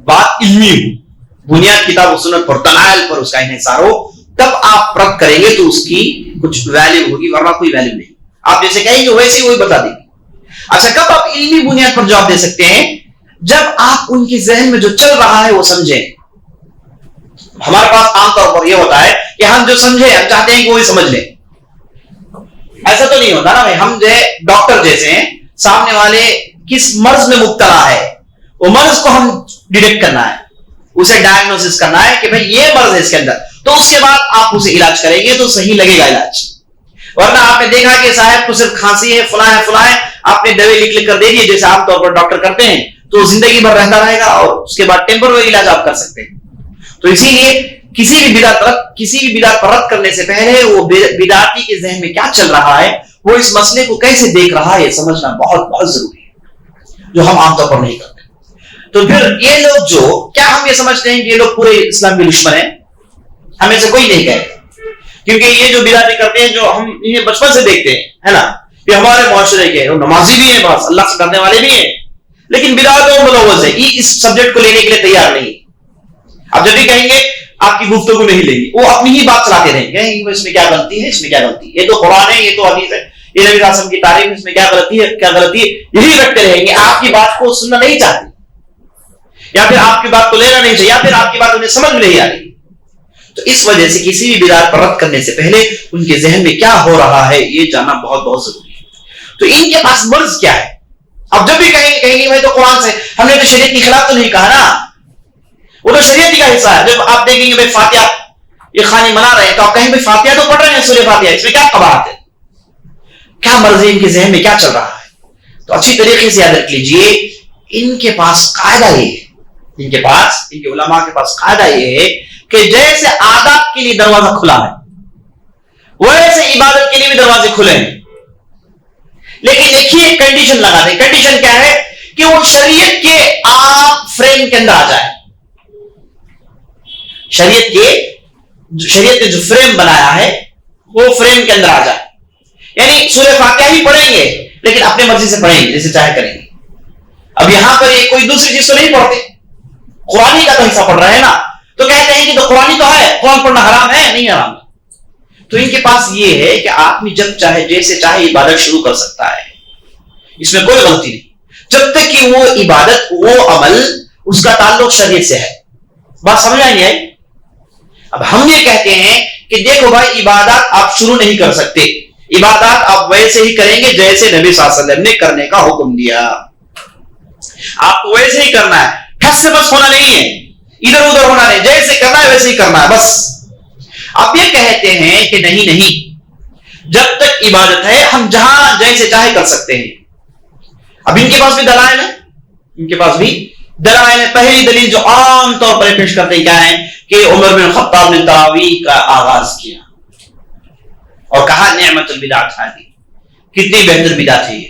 بات علمی ہو, بنیاد کتاب و سنت پر, دلائل پر اس کا انحصار ہو, تب آپ رد کریں گے تو اس کی کچھ ویلیو ہوگی, ورنہ کوئی ویلیو نہیں. آپ جیسے کہیں گے ویسے وہی بتا دیں گے. اچھا, کب آپ علمی بنیاد پر جواب دے سکتے ہیں؟ جب آپ ان کے ذہن میں جو چل رہا ہے وہ سمجھیں. ہمارے پاس عام طور پر یہ ہوتا ہے کہ ہم جو سمجھے ہم چاہتے ہیں کہ وہی سمجھ لیں. ایسا تو نہیں ہوتا نا بھائی. ہم جو ہے ڈاکٹر جیسے ہیں, سامنے والے کس مرض میں مبتلا ہے وہ مرض کو ہم ڈیٹیکٹ کرنا ہے, اسے ڈائگنوسس کرنا ہے کہ بھئی یہ مرض ہے اس کے اندر, تو اس کے بعد آپ اسے علاج کریں گے تو صحیح لگے گا علاج. ورنہ آپ نے دیکھا کہ صاحب کو صرف کھانسی ہے, فلاں ہے, آپ نے دوائی لکھ کر دے دی جیسے عام طور پر ڈاکٹر کرتے ہیں, تو زندگی بھر رہتا رہے گا اور اس کے بعد ٹیمپرری علاج آپ کر سکتے ہیں. تو اسی لیے کسی بھی بدعت پر رد کرنے سے پہلے وہ بدعتی کے ذہن میں کیا چل رہا ہے, وہ اس مسئلے کو کیسے دیکھ رہا ہے, یہ سمجھنا بہت بہت ضروری ہے, جو ہم عام طور پر نہیں کرتے. تو پھر یہ لوگ جو کیا ہم یہ سمجھتے ہیں کہ یہ لوگ پورے اسلام کے دشمن ہیں؟ ہمیں سے کوئی نہیں کہے, کیونکہ یہ جو بدعتیں کرتے ہیں جو ہم انہیں بچپن سے دیکھتے ہیں, ہے نا, یہ ہمارے معاشرے کے نمازی بھی ہیں, بس اللہ سے ڈرنے والے بھی ہیں, لیکن بدعت اور ملوث ہے, یہ اس سبجیکٹ کو لینے کے لیے تیار نہیں. اب جب بھی کہیں گے آپ کی گفتگو نہیں لیں گے, وہ اپنی ہی بات چلاتے رہیں گے, اس میں کیا غلطی ہے, اس میں کیا غلطی ہے, یہ تو قرآن ہے, یہ تو حدیث ہے, یہ نبی صلی اللہ علیہ وسلم کی تعریف, اس میں کیا غلطی ہے, کیا غلطی ہے, یہی رکھتے رہیں گے. آپ کی بات کو سننا نہیں چاہتے, یا پھر آپ کی بات کو لینا نہیں چاہیے, یا پھر آپ کی بات انہیں سمجھ میں نہیں آ رہی. تو اس وجہ سے کسی بھی بدعت پر رد کرنے سے پہلے ان کے ذہن میں کیا ہو رہا ہے یہ جاننا بہت بہت ضروری ہے. تو ان کے پاس مرض کیا ہے؟ اب جب بھی کہیں گے بھائی تو قرآن سے, ہم نے تو شریعت کے خلاف تو نہیں کہا نا, وہ تو شریعت کا حصہ ہے. جب آپ دیکھیں گے بھائی فاتحہ یہ خانی منا رہے ہیں, تو آپ کہیں بھائی فاتحہ تو پڑھ رہے ہیں, سورہ فاتحہ, اس میں کیا قباحت ہے, کیا مرض ہے, ان کے ذہن میں کیا چل رہا ہے. تو اچھی طریقے سے یاد رکھ لیجئے, ان کے پاس قاعدہ یہ ہے, ان کے علماء کے پاس قاعدہ یہ ہے کہ جیسے آداب کے لیے دروازہ کھلا ہے ویسے عبادت کے لیے بھی دروازے کھلے ہیں, لیکن دیکھیے کنڈیشن لگا دیں. کنڈیشن کیا ہے کہ وہ شریعت کے عام فریم کے اندر آ جائے, شریعت نے جو فریم بنایا ہے وہ فریم کے اندر آ جائے. یعنی سورہ فاتحہ ہی پڑھیں گے لیکن اپنے مرضی سے پڑھیں گے, جیسے چاہے کریں گے. اب یہاں پر یہ کوئی دوسری چیز تو نہیں پڑھتے, قرآن کا تو حصہ پڑھ رہے ہیں نا, تو کہتے ہیں کہ تو قرآن تو ہے, قرآن پڑھنا حرام ہے, نہیں حرام. تو ان کے پاس یہ ہے کہ آدمی جب چاہے جیسے چاہے عبادت شروع کر سکتا ہے, اس میں کوئی غلطی نہیں. جب تک کہ وہ عبادت وہ عمل اس کا تعلق شریعت سے ہے. بات سمجھ آئی نہیں آئی؟ اب ہم یہ کہتے ہیں کہ دیکھو بھائی عبادات آپ شروع نہیں کر سکتے, عبادات آپ ویسے ہی کریں گے جیسے نبی صلی اللہ علیہ وسلم نے کرنے کا حکم دیا. آپ کو ویسے ہی کرنا ہے, ٹھس سے بس ہونا نہیں ہے, ادھر ادھر ہونا نہیں, جیسے کرنا ہے ویسے ہی کرنا ہے بس. آپ یہ کہتے ہیں کہ نہیں, جب تک عبادت ہے ہم جہاں جیسے چاہے کر سکتے ہیں. اب ان کے پاس بھی دلائل ہے, ان کے پاس بھی دلائل ہے. پہلی دلیل جو عام طور پر پیش کرتے ہیں کیا ہے کہ عمر بن خطاب نے تراویح کا آغاز کیا اور کہا نعمت البدعۃ هذه, کتنی بہتر بدعت ہے یہ.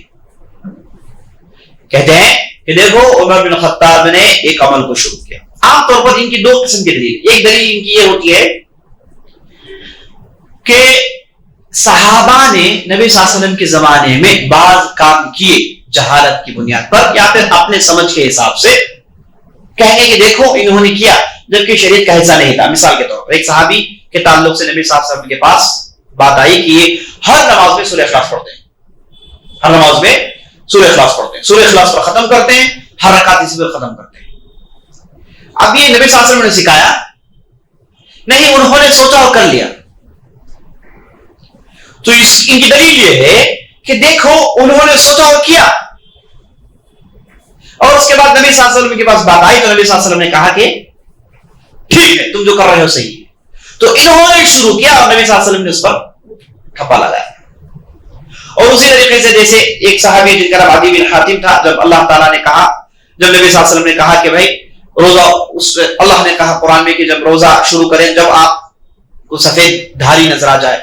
کہتے ہیں کہ دیکھو عمر بن خطاب نے ایک عمل کو شروع کیا. عام طور پر ان کی دو قسم کی دلیل, ایک دلیل ان کی یہ ہوتی ہے کہ صحابہ نے نبی صلی اللہ علیہ وسلم کے زمانے میں بعض کام کیے جہالت کی بنیاد پر یا پھر اپنے سمجھ کے حساب سے, کہیں کہ دیکھو انہوں نے کیا جبکہ شریعت کا حصہ نہیں تھا. مثال کے طور پر ایک صحابی کے تعلق سے نبی صلی اللہ علیہ وسلم کے پاس بات آئی کہ یہ ہر نماز میں سورہ اخلاص پڑھتے ہیں, ہر نماز میں سورہ اخلاص پڑھتے ہیں, سورہ اخلاص پر ختم کرتے ہیں, ہر رکعت اسی پر ختم کرتے ہیں. اب یہ نبی صلی اللہ علیہ وسلم نے سکھایا نہیں, انہوں نے سوچا اور کر لیا. تو ان کی دلیل یہ ہے کہ دیکھو انہوں نے سوچا اور کیا, اور اس کے بعد نبی صلی اللہ علیہ وسلم کے پاس بات آئی تو نبی صلی اللہ علیہ وسلم نے کہا کہ ٹھیک ہے تم جو کر رہے ہو صحیح ہے. تو انہوں نے شروع کیا اور نبی صلی اللہ علیہ وسلم نے اس پر ٹھپا لگایا. اور اسی طریقے سے جیسے ایک صحابی جن کا نام عدی بن حاتم تھا, جب اللہ تعالیٰ نے کہا, جب نبی صلی اللہ علیہ وسلم نے کہا کہ بھائی روزہ, اس اللہ نے کہا قرآن میں کہ جب روزہ شروع کریں جب آپ کو سفید دھاری نظر آ جائے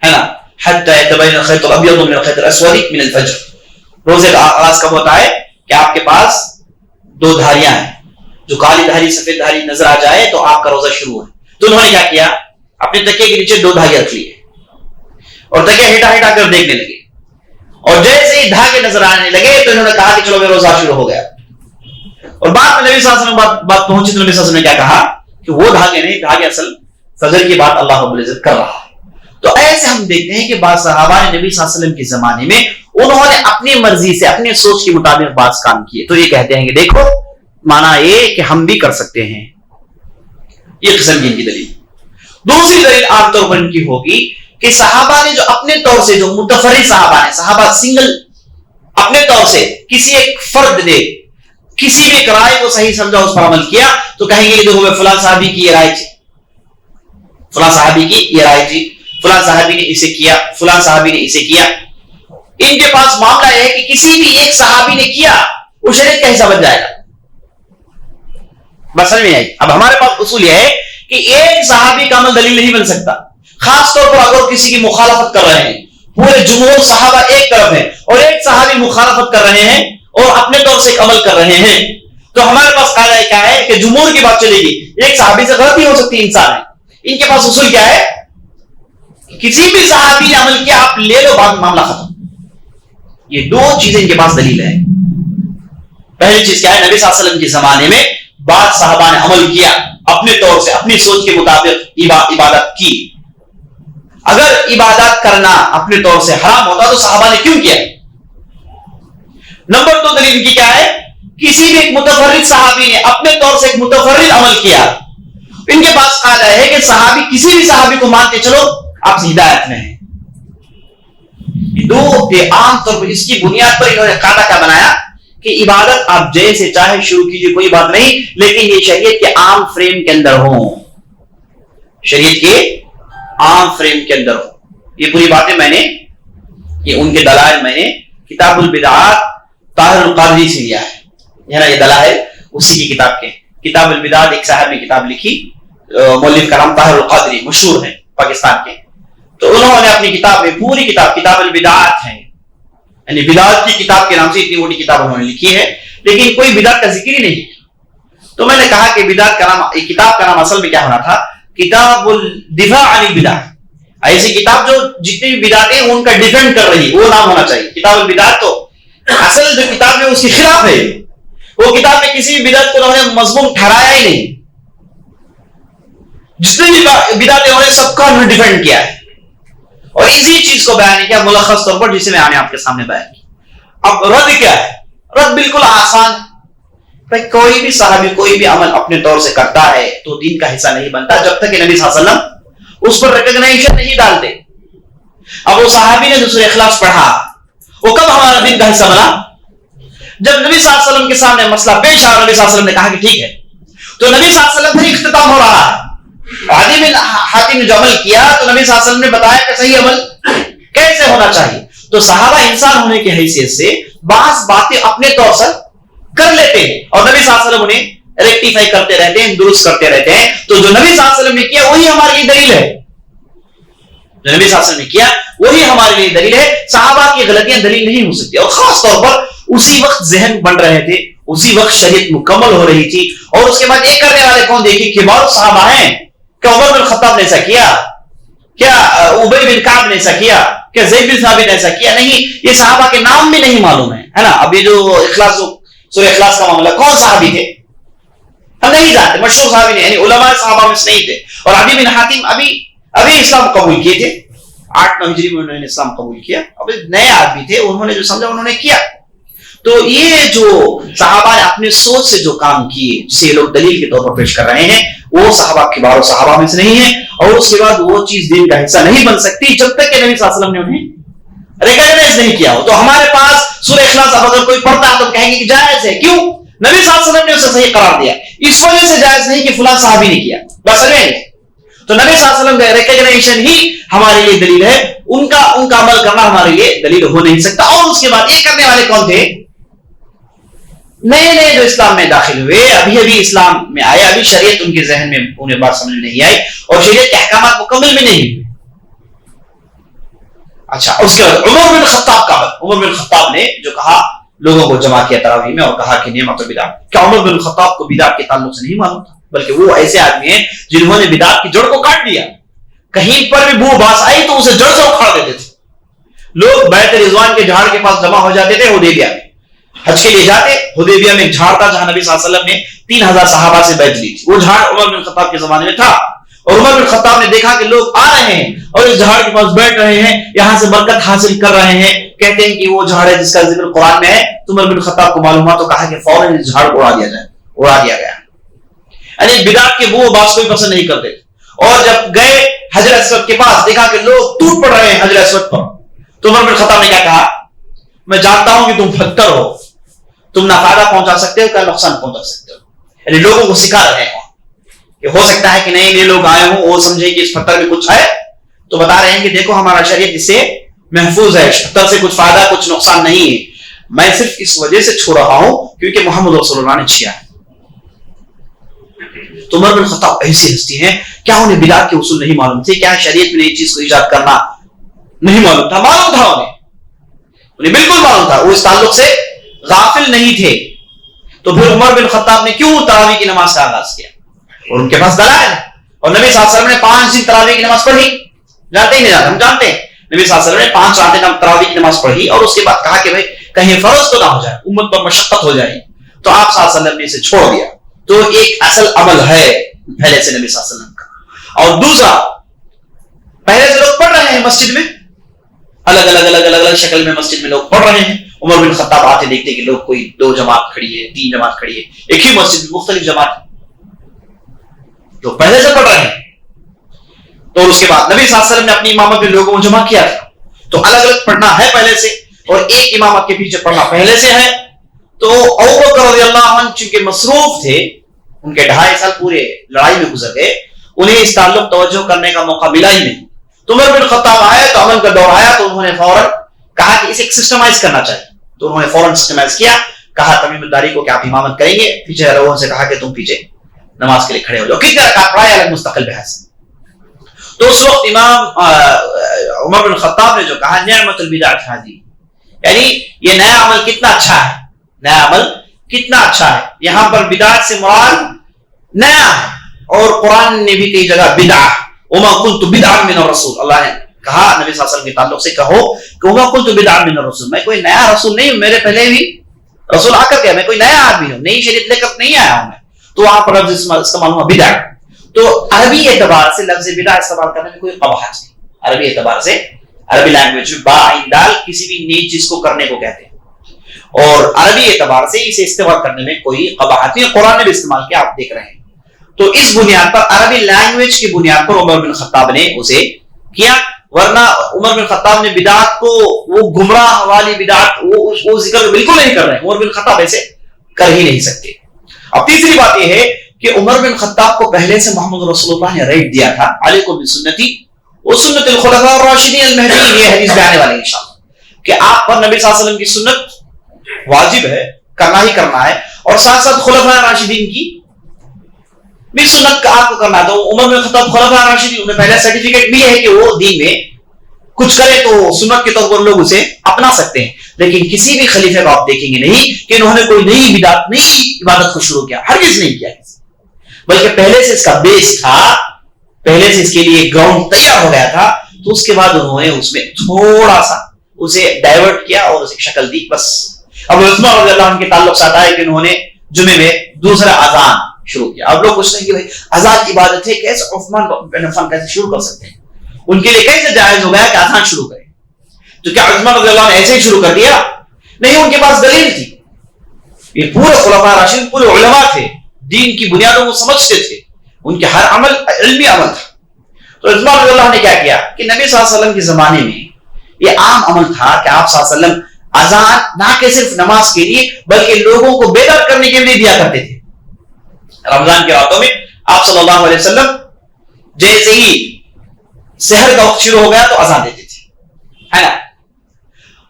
ہے نا, حتی یتبین الخیط الابیض من الخیط الاسود من الفجر, روزے کا آغاز کب ہوتا ہے کہ آپ کے پاس دو دھاریاں ہیں, جو کالی دھاری سفید دھاری نظر آ جائے تو آپ کا روزہ شروع ہے. تو انہوں نے کیا کیا, اپنے تکیے کے نیچے دو دھاگے رکھ لیے اور تکیہ ہٹا ہٹا کر دیکھنے لگے, اور جیسے ہی دھاگے نظر آنے لگے تو انہوں نے کہا کہ چلو میرا روزہ شروع ہو گیا. اور بعد میں نبی صلی اللہ علیہ وسلم بات پہنچی تو نبی صلی اللہ علیہ وسلم نے کیا کہا کہ وہ دھاگے نہیں, دھاگے اصل فجر کی بات اللہ رب العزت کر رہا ہے. تو ایسے ہم دیکھتے ہیں کہ بعض صحابہ نے نبی صلی اللہ علیہ وسلم کے زمانے میں انہوں نے اپنی مرضی سے اپنے سوچ کے مطابق بعض کام کیے. تو یہ کہتے ہیں کہ دیکھو مانا یہ کہ ہم بھی کر سکتے ہیں. یہ قسم کی ان کی دلیل. دوسری دلیل عام طور پر ان کی ہوگی کہ صحابہ نے جو اپنے طور سے, جو متفرد صحابہ نے, صحابہ سنگل اپنے طور سے کسی ایک فرد نے کسی بھی ایک رائے کو صحیح سمجھا, اس پر عمل کیا, تو کہیں گے دیکھو فلاں صحابی کی یہ رائے تھی, فلاں صحابی کی یہ رائے تھی, فلاں صحابی نے اسے کیا, فلاں صحابی نے اسے کیا. ان کے پاس معاملہ ہے کہ کسی بھی ایک صحابی نے کیا وہ شریعت کا حصہ بن جائے گا. بس سمجھ میں آئی. اب ہمارے پاس اصول یہ ہے کہ ایک صحابی کا عمل دلیل نہیں بن سکتا, خاص طور پر اگر کسی کی مخالفت کر رہے ہیں. پورے جمہور صحابہ ایک طرف ہیں اور ایک صحابی مخالفت کر رہے ہیں اور اپنے طور سے ایک عمل کر رہے ہیں, تو ہمارے پاس قاعدہ کیا ہے کہ جمہور کی بات چلے گی, ایک صحابی سے غلطی ہو سکتی ہے, انسان ہے. ان کے پاس اصول کیا ہے, کسی بھی صحابی نے عمل کیا آپ لے لو, بعد معاملہ ختم. یہ دو چیزیں ان کے پاس دلیل ہے. پہلی چیز کیا ہے, نبی صلی اللہ علیہ وسلم کے زمانے میں بعض صحابہ نے عمل کیا, اپنے طور سے اپنی سوچ کے مطابق عبادت کی. اگر عبادت کرنا اپنے طور سے حرام ہوتا تو صحابہ نے کیوں کیا؟ نمبر دو دلیل کی کیا ہے, کسی بھی ایک متفرد صحابی نے اپنے طور سے ایک متفرد عمل کیا. ان کے پاس قاعدہ ہے کہ صحابی کسی بھی صحابی کو مان کے چلو آپ ہدایت میں ہیں. دو عام طور پر اس کی بنیاد پر انہوں نے قاعدہ کیا بنایا کہ عبادت آپ جیسے چاہے شروع کیجیے, کوئی بات نہیں, لیکن یہ شریعت کے عام فریم کے اندر ہوں, شریعت کے عام فریم کے اندر ہوں. یہ پوری باتیں میں نے, یہ ان کے دلائل میں نے کتاب البدعات طاہر القادری سے لیا ہے. یہ نا یہ دلائل اسی کی کتاب کے, کتاب البدعات ایک صاحب نے کتاب لکھی, مؤلف کا نام طاہر القادری, مشہور ہیں پاکستان کے. تو انہوں نے اپنی کتاب میں پوری کتاب, کتاب البدعات ہے, یعنی بدعات کی کتاب کے نام سے اتنی موٹی کتاب انہوں نے لکھی ہے, لیکن کوئی بدعت کا ذکر ہی نہیں. تو میں نے کہا کہ بدعت کا نام, کتاب کا نام اصل میں کیا ہونا تھا, کتاب الدفاع عن البدع. ایسی کتاب جو جتنی بھی بدعتیں ہیں ان کا ڈیفینڈ کر رہی, وہ نام ہونا چاہیے. کتاب البدعات تو اصل جو کتاب ہے اس کے خلاف ہے, وہ کتاب میں کسی بھی بدعت کو انہوں نے مضمون ٹھہرایا ہی نہیں. جتنی بھی بدعتیں انہوں نے سب کا انہوں نے ڈیفینڈ کیا ہے اور اسی چیز کو بیان کیا ملخص طور پر, جسے میں آپ کے سامنے بیان کیا. اب رد کیا ہے, رد بالکل آسان ہے. کوئی بھی صحابی کوئی بھی عمل اپنے طور سے کرتا ہے تو دین کا حصہ نہیں بنتا جب تک کہ نبی صلی اللہ علیہ وسلم اس پر ریکگنائزیشن نہیں ڈالتے. اب وہ صحابی نے سورہ اخلاص پڑھا, وہ کب ہمارا دین کا حصہ بنا؟ جب نبی صلی اللہ علیہ وسلم کے سامنے مسئلہ پیش آیا, نبی صلی اللہ علیہ وسلم نے کہا کہ ٹھیک ہے. تو نبی صلی اللہ علیہ وسلم پھر اختتام ہو رہا ہے. عدی بن حاتم نے جو عمل کیا تو نبی صلی اللہ علیہ وسلم نے بتایا کہ صحیح عمل کیسے ہونا چاہیے. تو صحابہ انسان ہونے کی حیثیت سے بعض باتیں اپنے طور سے کر لیتے ہیں اور نبی صلی اللہ علیہ وسلم انہیں ریکٹیفائی کرتے رہتے ہیں, درست کرتے رہتے ہیں. تو جو نبی صلی اللہ علیہ وسلم نے کیا وہی ہمارے لیے دلیل ہے. جو نبی صلی اللہ علیہ وسلم نے کیا وہی ہمارے لیے دلیل ہے. صحابہ کی غلطیاں دلیل نہیں ہو سکتی. اور خاص طور پر اسی وقت ذہن بن رہے تھے, اسی وقت شریعت مکمل ہو رہی تھی. اور اس کے بعد ایک کرنے والے کون دیکھیے کبار صحابہ ہیں. کیا عمر بن خطاب نے ایسا کیا؟ کیا ابی بن کعب نے ایسا کیا؟ کیا زید بن ثابت نے ایسا کیا؟ نہیں. یہ صحابہ کے نام بھی نہیں معلوم ہے نا. اب یہ جو اخلاص سورہ اخلاص کا معاملہ, کون صحابی تھے ہم نہیں جانتے. مشہور صحابی نے, یعنی علماء صحابہ میں سے نہیں تھے. اور عدی بن حاتم ابھی اسلام قبول کیے تھے, 8-9 ہجری میں انہوں نے اسلام قبول کیا. اب نئے آدمی تھے, انہوں نے جو سمجھا انہوں نے کیا. تو یہ جو صحابہ نے اپنے سوچ سے جو کام کیے جسے لوگ دلیل کے طور پر پیش کر رہے ہیں, وہ صحابہ کبار و صحابہ میں سے نہیں ہے. اور اس کے بعد وہ چیز دین کا حصہ نہیں بن سکتی جب تک کہ نبی صلی اللہ علیہ وسلم نے انہیں ریکگنائز نہیں کیا ہو. تو ہمارے پاس سورہ اخلاص اب اگر کوئی پڑھتا ہے تو کہیں گے کہ جائز ہے. کیوں؟ نبی صلی اللہ علیہ وسلم نے اسے صحیح قرار دیا. اس وجہ سے جائز نہیں کہ فلاں صحابی نے کیا, بس نہیں. تو نبی صلی اللہ علیہ وسلم کا ریکگنائزیشن ہی ہمارے لیے دلیل ہے. ان کا عمل کرنا ہمارے لیے دلیل ہو نہیں سکتا. اور اس کے بعد یہ کرنے والے کون تھے؟ نئے جو اسلام میں داخل ہوئے, ابھی اسلام میں آئے, ابھی شریعت ان کے ذہن میں انہیں بات سمجھ نہیں آئی اور شریعت کے احکامات مکمل بھی نہیں ہوئے. اچھا, اس کے بعد عمر بن خطاب کا, عمر بن خطاب نے جو کہا لوگوں کو جمع کیا تراویح میں اور کہا کہ نعمت البدعۃ. کیا عمر بن خطاب کو بدعت کے تعلق سے نہیں معلوم تھا؟ بلکہ وہ ایسے آدمی ہیں جنہوں نے بدعت کی جڑ کو کاٹ دیا. کہیں پر بھی بو باس آئی تو اسے جڑ سے اکھاڑ دیتے تھے. لوگ بیت رضوان کے جھاڑ کے پاس جمع ہو جاتے تھے حدیبیہ میں, حج کے لیے جاتے. حدیبیہ میں ایک جھاڑ تھا جہاں نبی صلی اللہ علیہ وسلم نے 3000 صحابہ سے بیعت لی تھی. وہ جھاڑ عمر بن خطاب کے زمانے میں تھا. اور عمر بن خطاب نے دیکھا کہ لوگ آ رہے ہیں اور اس جھاڑ کے پاس بیٹھ رہے ہیں, یہاں سے برکت حاصل کر رہے ہیں. کہتے ہیں کہ وہ جھاڑ ہے جس کا ذکر قرآن میں ہے. تو عمر بن خطاب کو معلوم ہوا تو کہا کہ فوراً اس جھاڑ کو اڑا دیا گیا. یعنی بدعت کے وہ باس کوئی پسند نہیں کرتے. اور جب گئے حجر اسود کے پاس دیکھا کہ لوگ ٹوٹ پڑ رہے ہیں حجر اسود پر, تو عمر بن خطاب نے کیا کہا, میں جانتا ہوں کہ تم پتھر ہو, تم نہ فائدہ پہنچا سکتے ہو کیا نقصان پہنچا سکتے ہو. یعنی لوگوں کو سکھا رہے ہیں کہ ہو سکتا ہے کہ نہیں یہ لوگ آئے ہوں وہ سمجھے کہ اس پتھر میں کچھ ہے, تو بتا رہے ہیں کہ دیکھو ہمارا شریعت اس سے محفوظ ہے, اس پتھر سے کچھ فائدہ کچھ نقصان نہیں ہے. میں صرف اس وجہ سے چھوڑ رہا ہوں کیونکہ محمد رسول اللہ نے چھیا ہے. تو عمر بن خطاب ایسی ہستی ہیں, کیا انہیں بدعت کے اصول نہیں معلوم تھے؟ کیا شریعت میں نئی چیز کو ایجاد کرنا نہیں معلوم تھا؟ معلوم تھا انہیں بالکل معلوم تھا. وہ اس تعلق سے غافل نہیں تھے. تو پھر عمر بن خطاب نے کیوں تراویح کی نماز کا آغاز کیا؟ اور ان کے پاس دلائل ہے. اور نبی صلی اللہ علیہ وسلم نے 5 دن تراویح کی نماز پڑھی, جانتے ہی نہیں جانتے, ہم جانتے ہیں. نبی صلی اللہ علیہ وسلم نے 5 راتیں تراویح کی نماز پڑھی اور اس کے بعد کہا کہ بھائی کہیں فرض تو نہ ہو جائے, امت پر مشقت ہو جائے. تو آپ صلی اللہ علیہ وسلم نے اسے چھوڑ دیا. تو ایک اصل عمل ہے پہلے سے نبی صلی اللہ علیہ وسلم کا. اور دوسرا, پہلے سے لوگ پڑھ رہے ہیں مسجد میں, الگ شکل میں مسجد میں لوگ پڑھ رہے ہیں. عمر بن خطاب آتے دیکھتے کہ لوگ کوئی 2 جماعت کھڑی ہے, 3 جماعت کھڑی ہے, ایک ہی مسجد میں مختلف جماعت لوگ پہلے سے پڑھ رہے ہیں. تو اس کے بعد نبی صلی اللہ علیہ وسلم نے اپنی امامت میں لوگوں کو جمع کیا تھا. تو الگ پڑھنا ہے پہلے سے, اور ایک امامت کے پیچھے پڑھنا پہلے سے ہے. تو ابوبکر رضی اللہ عنہ چونکہ مصروف تھے, ان کے 2.5 سال پورے لڑائی میں گزر گئے, انہیں اس تعلق توجہ کرنے کا موقع ملا ہی نہیں. تو عمر بن خطاب آئے تو عمل کا دور آیا, تو انہوں نے فوراً کہا کہ اسے سسٹمائز کرنا چاہیے. تو انہوں نے فوراً سسٹمائز کیا, کہا تمیم الداری کو کہ آپ امامت کریں گے, پیچھے لوگوں سے کہا کہ تم پیچھے نماز کے لیے کھڑے ہو جاؤ. کتنے رکعت پڑھائے الگ مستقل بحث. تو اس وقت امام عمر بن خطاب نے جو کہا نعمت البدعۃ ہذی, یعنی یہ نیا عمل کتنا اچھا ہے, نیا عمل کتنا اچھا ہے. یہاں پر بدعت سے مراد نیا ہے, اور قرآن نے بھی کئی جگہ بدعہ, وما كنت بدعا من الرسول, اللہ نے کہا نبی صلی اللہ علیہ وسلم کے تعلق سے کہو کہ وما كنت بدعا من الرسول, میں کوئی نیا رسول نہیں ہوں, میرے پہلے بھی رسول آ کر گیا, میں کوئی نیا آدمی ہوں, نئی شریعت لے کر نہیں آیا ہوں میں. تو وہاں پر لفظ استعمال ہوا بدعہ. تو عربی اعتبار سے لفظ بدعہ استعمال کرنے میں کوئی قباحت نہیں. عربی اعتبار سے, عربی لینگویج میں با عین دال کسی بھی نئی چیز کو کرنے کو کہتے ہیں. اور عربی اعتبار سے اسے استعمال کرنے میں کوئی قباحت نہیں، قرآن نے بھی استعمال کیا، آپ دیکھ رہے ہیں. تو اس بنیاد پر عربی لینگویج کی بنیاد پر عمر بن خطاب نے اسے کیا، ورنہ عمر بن خطاب نے بدعت کو، وہ گمراہ والی بدعت وہ ذکر بالکل نہیں کر رہے ہیں. عمر بن خطاب ایسے کر ہی نہیں سکتے. اب تیسری بات یہ ہے کہ عمر بن خطاب کو پہلے سے محمد رسول اللہ نے ریٹ دیا تھا، علیکم بسنتی و سنت الخلفاء الراشدین المہدیین، یہ حدیث میں آنے والی ہے انشاءاللہ، کہ آپ پر نبی صلی اللہ علیہ وسلم کی سنت واجب ہے، کرنا ہی کرنا ہے، اور ساتھ ساتھ خلفاء راشدین کی بھی سنت کا آپ کو کرنا ہے. تو عمر بن خطاب خلفاء راشدین، انہیں پہلے سرٹیفکیٹ بھی ہے کہ وہ دین میں کچھ کرے تو سنت کے طور پر لوگ اسے اپنا سکتے ہیں، لیکن کسی بھی خلیفے کو آپ دیکھیں گے نہیں کہ انہوں نے کوئی نئی بدعت، نئی عبادت کو شروع کیا، ہرگز نہیں کیا، بلکہ پہلے سے اس کا بیس تھا، پہلے سے اس کے لیے گراؤنڈ تیار ہو گیا تھا، تو اس کے بعد انہوں نے اس میں تھوڑا سا اسے ڈائیورٹ کیا اور اسے شکل دی بس. اب عثمان رضی اللہ عنہ کے تعلق سے آتا ہے کہ انہوں نے جمعے میں دوسرا اذان شروع کیا. اب لوگ پوچھتے ہیں کہ بھائی اذان کی عبادت ہے، کیسے عثمان بن عفان کیسے شروع کر سکتے ہیں؟ ان کے لیے کیسے جائز ہو گیا کہ اذان شروع کریں؟ تو کیا عثمان رضی اللہ عنہ ایسے ہی شروع کر دیا؟ نہیں، ان کے پاس دلیل تھی. یہ پورے خلفاء راشدین، پورے علماء تھے، دین کی بنیادوں کو سمجھتے تھے، ان کے ہر عمل علمی عمل تھا. تو عثمان رضی اللہ عنہ نے کیا کیا کہ نبی صلی اللہ علیہ وسلم کے زمانے میں یہ عام عمل تھا کہ آپ صلی اللہ علیہ وسلم اذان نہ کہ صرف نماز کے لیے بلکہ لوگوں کو بیدار کرنے کے لیے دیا کرتے تھے. رمضان کے راتوں میں آپ صلی اللہ علیہ وسلم جیسے ہی سحر کا وقت شروع ہو گیا تو اذان دیتے تھے، ہے نا،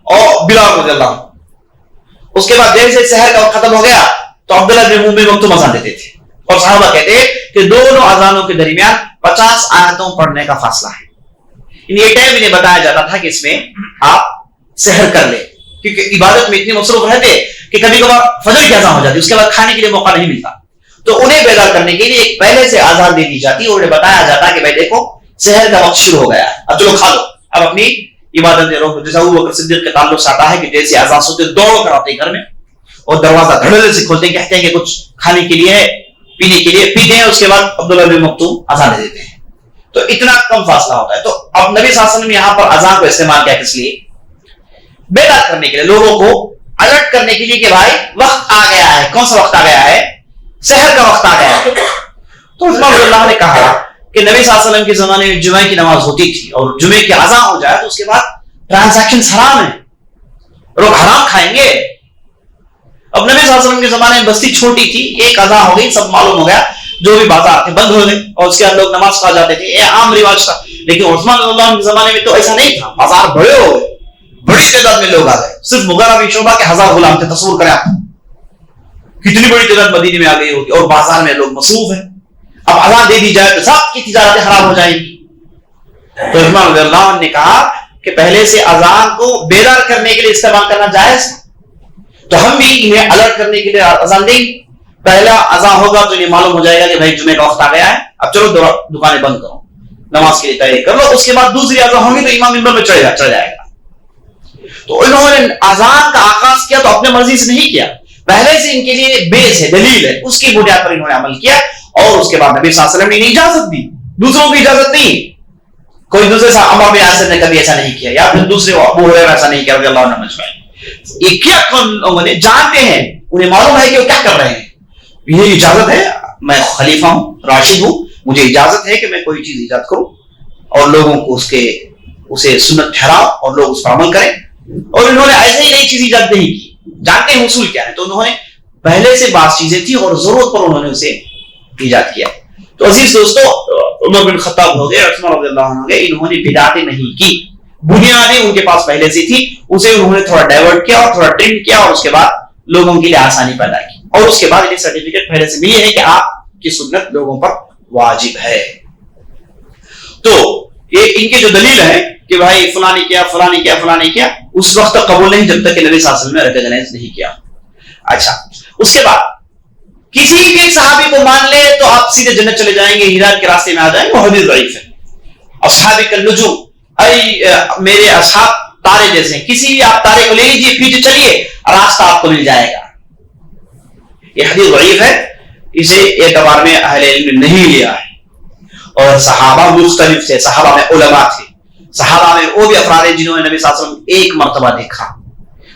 اور بلال رضی اللہ عنہ اس کے بعد جیسے سحر کا وقت ختم ہو گیا تو عبداللہ بن ام مکتوم اذان دیتے تھے. اور صحابہ کہتے ہیں کہ دونوں اذانوں کے درمیان 50 آیتوں پڑھنے کا فاصلہ ہے. یہ ٹائم انہیں بتایا جاتا تھا کہ اس میں آپ سحر کر لیں، کیونکہ عبادت میں اتنے مصروف رہتے کہ کبھی کبھار فجر کی اذان ہو جاتی، اس کے بعد کھانے کے لیے موقع نہیں ملتا. تو انہیں بیدار کرنے کے لیے ایک پہلے سے اذان دے دی جاتی اور انہیں بتایا جاتا کہ بھائی دیکھو سحر کا وقت شروع ہو گیا ہے، اب چلو کھا لو، اب اپنی عبادت میں رہو. جیسا ابو بکر صدیق کے تعلق سے آتا ہے کہ جیسے اذان سنتے دوڑ کر آتے گھر میں اور دروازہ دھڑلے سے کھولتے ہیں، کہتے ہیں کہ کچھ کھانے کے لیے ہے، پینے کے لیے پیتے ہیں، اس کے بعد عبداللہ بن مکتوم اذان دے دیتے ہیں. تو اتنا کم فاصلہ ہوتا ہے. تو اب نبی صلی اللہ علیہ وسلم یہاں پر اذان کو استعمال کیا کس لیے؟ بیدار کرنے کے لیے، لوگوں کو الرٹ کرنے کے لیے کہ بھائی وقت آ گیا ہے. کون سا وقت آ گیا ہے؟ سحر کا وقت آ گیا ہے. تو عثمان رضی اللہ نے کہا کہ نبی صلی اللہ علیہ وسلم کے زمانے میں جمعہ کی نماز ہوتی تھی اور جمعے کی اذان ہو جائے تو اس کے بعد ٹرانزیکشن حرام ہے، لوگ حرام کھائیں گے. اب نبی صلی اللہ علیہ وسلم کے زمانے میں بستی چھوٹی تھی، ایک اذان ہو گئی، سب معلوم ہو گیا، جو بھی بازار تھے بند ہو گئے اور اس کے بعد لوگ نماز پڑھ جاتے تھے، یہ عام رواج تھا. لیکن عثمان رضی اللہ عنہ کے زمانے میں تو ایسا نہیں تھا، بازار بڑے ہو گئے، بڑی تعداد میں لوگ آ گئے. صرف مغیرہ بن شعبہ کے 1000 غلام تھے، تصور کریں آپ کتنی بڑی تعداد مدینے میں آ گئی ہوگی اور بازار میں لوگ مصروف ہیں. اب اذان دے دی جائے تو سب کی تجارتیں خراب ہو جائیں گی. تو عثمان رضی اللہ عنہ نے کہا کہ پہلے سے اذان کو بیدار کرنے کے لیے استعمال کرنا جائز ہے، تو ہم بھی انہیں الرٹ کرنے کے لیے اذان دیں گے. پہلا اذان ہوگا تو انہیں معلوم ہو جائے گا کہ بھائی جمعے کا وقت آ گیا ہے، اب چلو دکانیں بند کرو، نماز کے لیے تیاری کر لو. اس کے بعد دوسری اذان ہوگی تو امام منبر میں چڑھ جائے گا. تو انہوں نے اذان کا آغاز کیا تو اپنے مرضی سے نہیں کیا، پہلے سے ان کے لیے بیس ہے، دلیل ہے، اس کی بنیاد پر انہوں نے عمل کیا. اور اس کے بعد نبی صلی اللہ علیہ وسلم نے اجازت دی، دوسروں کو اجازت نہیں. کوئی دوسرے سے عمر بن عاص نے کبھی ایسا نہیں کیا، یا پھر دوسرے ابو ہریرہ ایسا نہیں کیا رضی اللہ عنہ مجمعین. یہ کیا لوگوں نے جانتے ہیں، انہیں معلوم ہے کہ وہ کیا کر رہے ہیں. یہ اجازت ہے، میں خلیفہ ہوں، راشد ہوں، مجھے اجازت ہے کہ میں کوئی چیز ایجاد کروں اور لوگوں کو اسے سنت ٹھہراؤ اور لوگ اس پر عمل کریں. اور انہوں نے ایسے ہی نئی چیز ایجاد نہیں کی، جانتے ہیں اصول کیا ہے، تو انہوں نے پہلے سے بعض چیزیں تھی اور ضرورت پر انہوں نے اسے ایجاد کیا. تو عزیز دوستو، عمر بن خطاب ہو گئے، عثمان رضی اللہ عنہ ہو گئے، انہوں نے بدعتیں نہیں کی، بنیادیں ان کے پاس پہلے سے تھی، اسے انہوں نے تھوڑا ڈائیورٹ کیا اور تھوڑا ٹرم کیا اور اس کے بعد لوگوں کے لیے آسانی پیدا کی. اور اس کے بعد انہیں سرٹیفکیٹ پہلے سے ملی ہے کہ آپ کی سنت لوگوں پر واجب ہے. تو یہ ان کے جو دلیل ہے کہ بھائی فلانی کیا فلانی کیا فلانی کیا، اس وقت تک قبول نہیں جب تک کہ نبی صلی اللہ علیہ وسلم نے ریکگنائز نہیں کیا. اچھا، اس کے بعد کسی بھی صحابی کو مان لے تو آپ سیدھے جنت چلے جائیں گے، ہدایت کے راستے میں آ جائیں گے، وہ حدیث ضعیف ہے. اصحاب کالنجوم، میرے اصحاب تارے جیسے ہیں، کسی بھی آپ تارے کو لے لیجیے، پیچھے چلیے، راستہ آپ کو مل جائے گا. یہ حدیث ضعیف ہے، اسے اعتبار میں اہل علم نے نہیں لیا ہے. اور صحابہ مختلف تھے، صحابہ میں علماء تھے، صحابہ میں وہ بھی افراد ہیں جنہوں نے نبی صلی اللہ علیہ وسلم ایک مرتبہ دیکھا،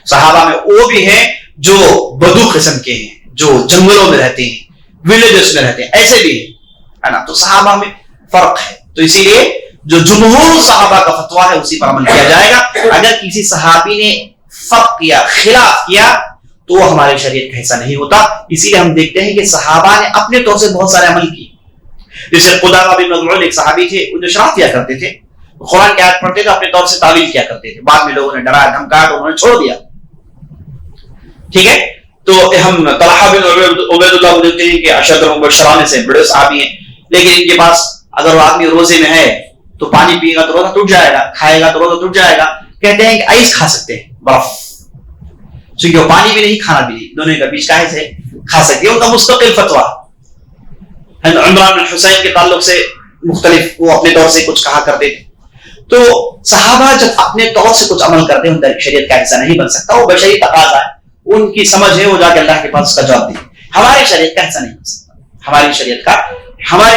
صحابہ میں وہ بھی ہیں جو بدو قسم کے ہیں, جو جنگلوں میں رہتے ہیں, ولیجز میں رہتے ہیں, ایسے بھی ہے نا. تو صحابہ میں فرق ہے. تو اسی لیے جو جمہور صحابہ کا فتویٰ ہے اسی پر عمل کیا جائے گا. اگر کسی صحابی نے فرق کیا, خلاف کیا, تو وہ ہماری شریعت کا حصہ نہیں ہوتا. اسی لیے ہم دیکھتے ہیں کہ صحابہ نے اپنے طور سے بہت سارے عمل کیے. جیسے قدامہ بن مظعون ایک صحابی تھے, وہ نشرات کیا کرتے تھے, قرآن کی آیت پڑھتے تھے, اپنے طور سے تعویل کیا کرتے تھے. بعد میں لوگوں نے ڈرایا دھمکایا تو انہوں نے چھوڑ دیا. ٹھیک ہے. تو ہم طلحہ بن عبید اللہ کو دیکھتے ہیں کہ عشرۃ المبشرین سے بڑے صحابی ہیں, لیکن ان کے پاس اگر وہ آدمی روزے میں ہے تو پانی پیے گا تو روزہ ٹوٹ جائے گا, کھائے گا تو روزہ ٹوٹ جائے گا. کہتے ہیں کہ آئس کھا سکتے ہیں, برف, کیونکہ وہ پانی بھی نہیں کھانا بھی نہیں, دونوں کا بیچ کا ہے کھا سکتے ہیں. ان کا مستقل فتویٰ. عمران بن حسین کے تعلق سے مختلف, وہ اپنے طور سے کچھ کہا کرتے تھے. تو صحابہ جب اپنے طور سے کچھ عمل کرتے ہیں ان شریعت کا حصہ نہیں بن سکتا. وہ بشری تقاضا ہے, ان کی سمجھ ہے, وہ جا کے اللہ کے پاس اس کا جواب دے. ہماری شریعت کا حصہ نہیں بن سکتا. ہماری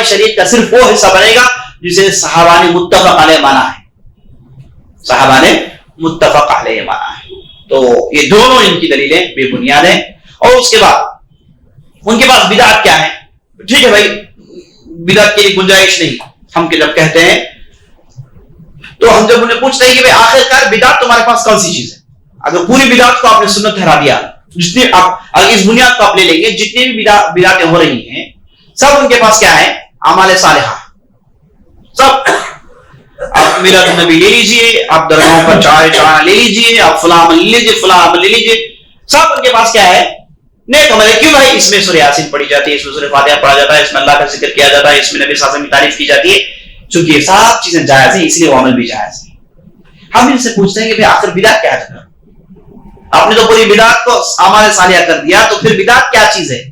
شریعت کا صرف وہ حصہ بنے گا جسے صحابہ نے متفق علیہ مانا ہے. صحابہ نے متفق علیہ مانا ہے. تو یہ دونوں ان کی دلیلیں بے بنیاد ہیں. اور اس کے بعد ان کے پاس بدعت کیا ہے؟ ٹھیک ہے بھائی, بدعت کی گنجائش نہیں. ہم جب کہتے ہیں تو ہم جب انہیں پوچھتے ہیں کہ آخر کار بدعت تمہارے پاس کون سی چیز ہے؟ اگر پوری بدعت کو آپ نے سنت ٹھہرا دیا, جتنے اگر اس بنیاد کو آپ لے لیں گے, جتنے بھی بدعتیں ہو رہی ہیں سب ان کے پاس کیا ہے؟ اعمال صالحہ. سب آپ میلاد النبی لے لیجئے, آپ درگاہوں پر چائے چڑھانا لے لیجئے, آپ فلاں عمل لے لیجئے, فلاں عمل لے لیجئے, سب ان کے پاس کیا ہے؟ نیک عمل ہے. کیوں بھائی؟ اس میں سورہ یاسین پڑھی جاتی ہے, اس میں سورہ فاتحہ پڑھا جاتا ہے, اس میں اللہ کا ذکر کیا جاتا ہے, اس میں نبی صلی اللہ علیہ وسلم کی تعریف کی جاتی ہے. چونکہ یہ سب چیزیں جائز ہیں اس لیے وہ عمل بھی جائز ہے. ہم ان سے پوچھتے ہیں کہ آخر بدعت کیا ہے؟ آپ نے تو پوری بدعت کو اعمال صالحہ کر دیا, تو پھر بدعت کیا چیز ہے؟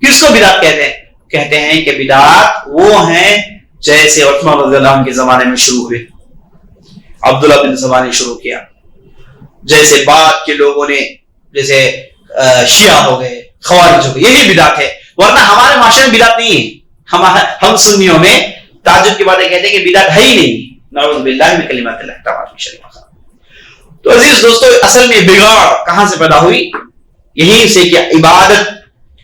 کس کو بدعت کہتے ہیں؟ کہتے ہیں کہ بدعت وہ ہیں جیسے عثمان رضی اللہ عنہ کے زمانے میں شروع ہوئے, عبداللہ بن سبا نے شروع کیا, جیسے بعد کے لوگوں نے, جیسے شیعہ ہو گئے, خوارج ہو گئے, یہی بدعت ہے. ورنہ ہمارے معاشرے میں بدعت نہیں ہے. ہم سنیوں میں تعجب کی باتیں کہتے ہیں کہ بدعت ہے ہی نہیں. نعوذ باللہ من کلمات اللہ التامات شریف. تو عزیز دوستو, اصل میں بگاڑ کہاں سے پیدا ہوئی؟ یہیں سے کہ عبادت